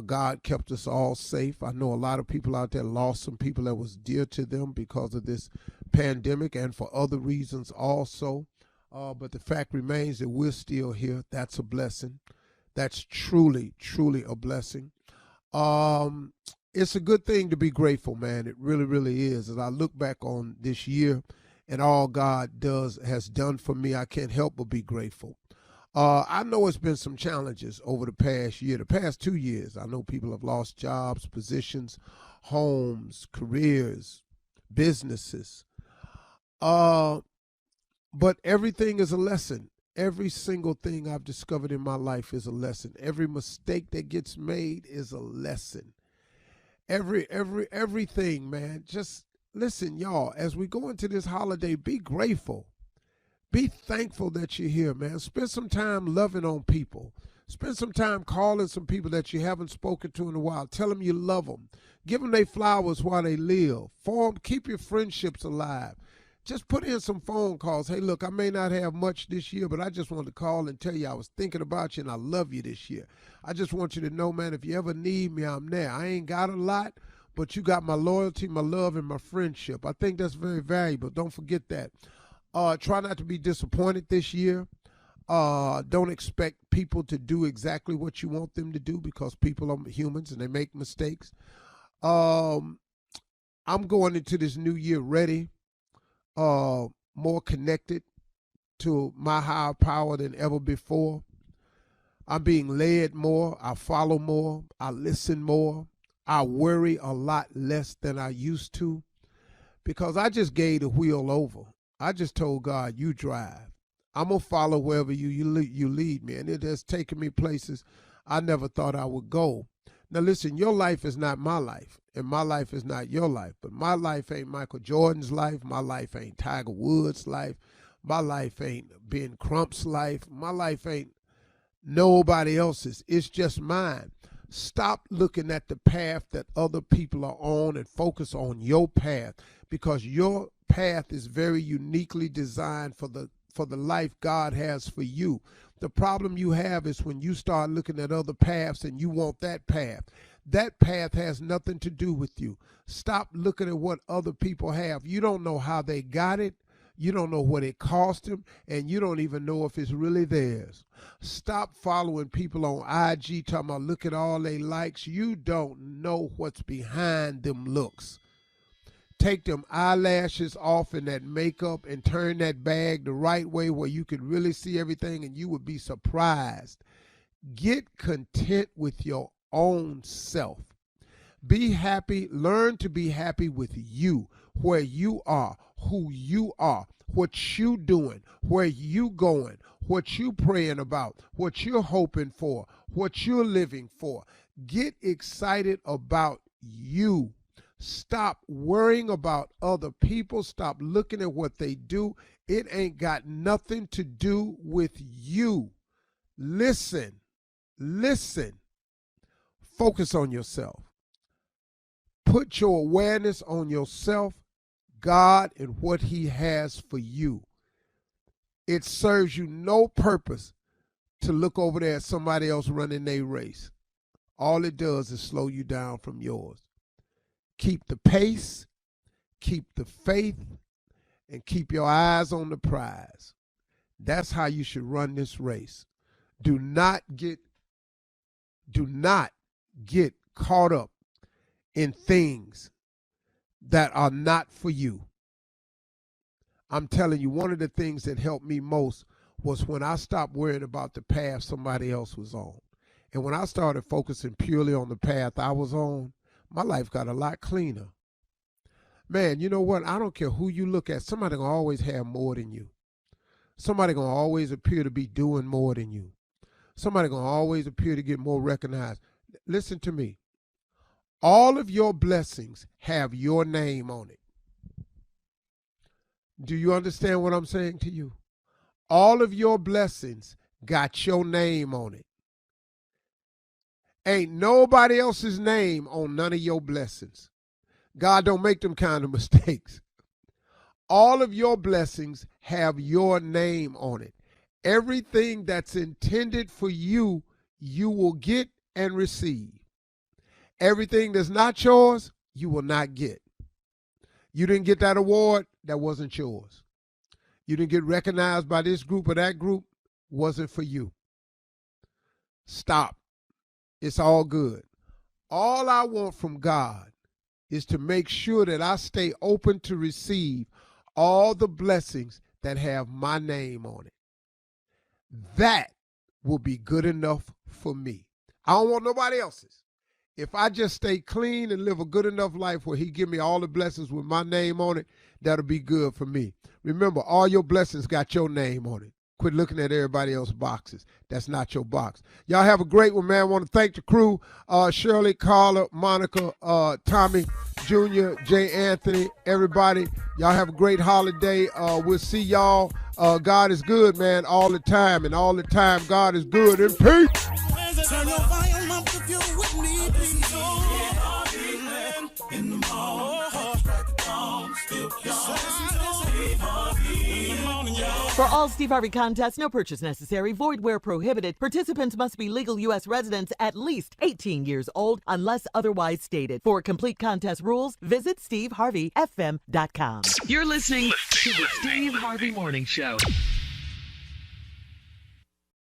God kept us all safe. I know a lot of people out there lost some people that was dear to them because of this pandemic and for other reasons also. But the fact remains that we're still here. That's a blessing. That's truly, truly a blessing. It's a good thing to be grateful, man. It really, really is. As I look back on this year and all God has done for me, I can't help but be grateful. I know it's been some challenges over the past year, the past 2 years. I know people have lost jobs, positions, homes, careers, businesses. But everything is a lesson. Every single thing I've discovered in my life is a lesson. Every mistake that gets made is a lesson. Everything, man. Just listen, y'all, as we go into this holiday, be grateful. Be thankful that you're here, man. Spend some time loving on people. Spend some time calling some people that you haven't spoken to in a while. Tell them you love them. Give them their flowers while they live. Keep your friendships alive. Just put in some phone calls. Hey, look, I may not have much this year, but I just wanted to call and tell you I was thinking about you and I love you this year. I just want you to know, man, if you ever need me, I'm there. I ain't got a lot, but you got my loyalty, my love, and my friendship. I think that's very valuable. Don't forget that. Try not to be disappointed this year. Don't expect people to do exactly what you want them to do because people are humans and they make mistakes. I'm going into this new year ready, more connected to my higher power than ever before. I'm being led more. I follow more. I listen more. I worry a lot less than I used to because I just gave the wheel over. I just told God, you drive. I'm going to follow wherever you lead me. And it has taken me places I never thought I would go. Now, listen, your life is not my life, and my life is not your life. But my life ain't Michael Jordan's life. My life ain't Tiger Woods' life. My life ain't Ben Crump's life. My life ain't nobody else's. It's just mine. Stop looking at the path that other people are on and focus on your path because your path is very uniquely designed for the life God has for you. The problem you have is when you start looking at other paths and you want that path. That path has nothing to do with you. Stop looking at what other people have. You don't know how they got it. You don't know what it cost them, and you don't even know if it's really theirs. Stop following people on IG talking about look at all they likes. You don't know what's behind them looks. Take them eyelashes off and that makeup and turn that bag the right way where you could really see everything and you would be surprised. Get content with your own self. Be happy. Learn to be happy with you, where you are, who you are, what you doing, where you going, what you praying about, what you're hoping for, what you're living for. Get excited about you. Stop worrying about other people. Stop looking at what they do. It ain't got nothing to do with you. Listen. Focus on yourself. Put your awareness on yourself, God, and what He has for you. It serves you no purpose to look over there at somebody else running their race. All it does is slow you down from yours. Keep the pace, keep the faith, and keep your eyes on the prize. That's how you should run this race. Do not get caught up in things that are not for you. I'm telling you, one of the things that helped me most was when I stopped worrying about the path somebody else was on. And when I started focusing purely on the path I was on, my life got a lot cleaner. Man, you know what? I don't care who you look at. Somebody gonna always have more than you. Somebody gonna always appear to be doing more than you. Somebody gonna always appear to get more recognized. Listen to me. All of your blessings have your name on it. Do you understand what I'm saying to you? All of your blessings got your name on it. Ain't nobody else's name on none of your blessings. God don't make them kind of mistakes. All of your blessings have your name on it. Everything that's intended for you, you will get and receive. Everything that's not yours, you will not get. You didn't get that award, that wasn't yours. You didn't get recognized by this group or that group, wasn't for you. Stop. It's all good. All I want from God is to make sure that I stay open to receive all the blessings that have my name on it. That will be good enough for me. I don't want nobody else's. if I just stay clean and live a good enough life where he give me all the blessings with my name on it, that'll be good for me. Remember, all your blessings got your name on it. Quit looking at everybody else's boxes. That's not your box. Y'all have a great one, man. I want to thank the crew, Shirley, Carla, Monica, Tommy, Junior, Jay Anthony, everybody. Y'all have a great holiday. We'll see y'all. God is good, man, all the time. And all the time, God is good. And peace. Turn your volume up if you're with me, please. In the morning. For all Steve Harvey contests, no purchase necessary, void where prohibited. Participants must be legal U.S. residents at least 18 years old unless otherwise stated. For complete contest rules, visit SteveHarveyFM.com. You're listening to the Steve Harvey Morning Show.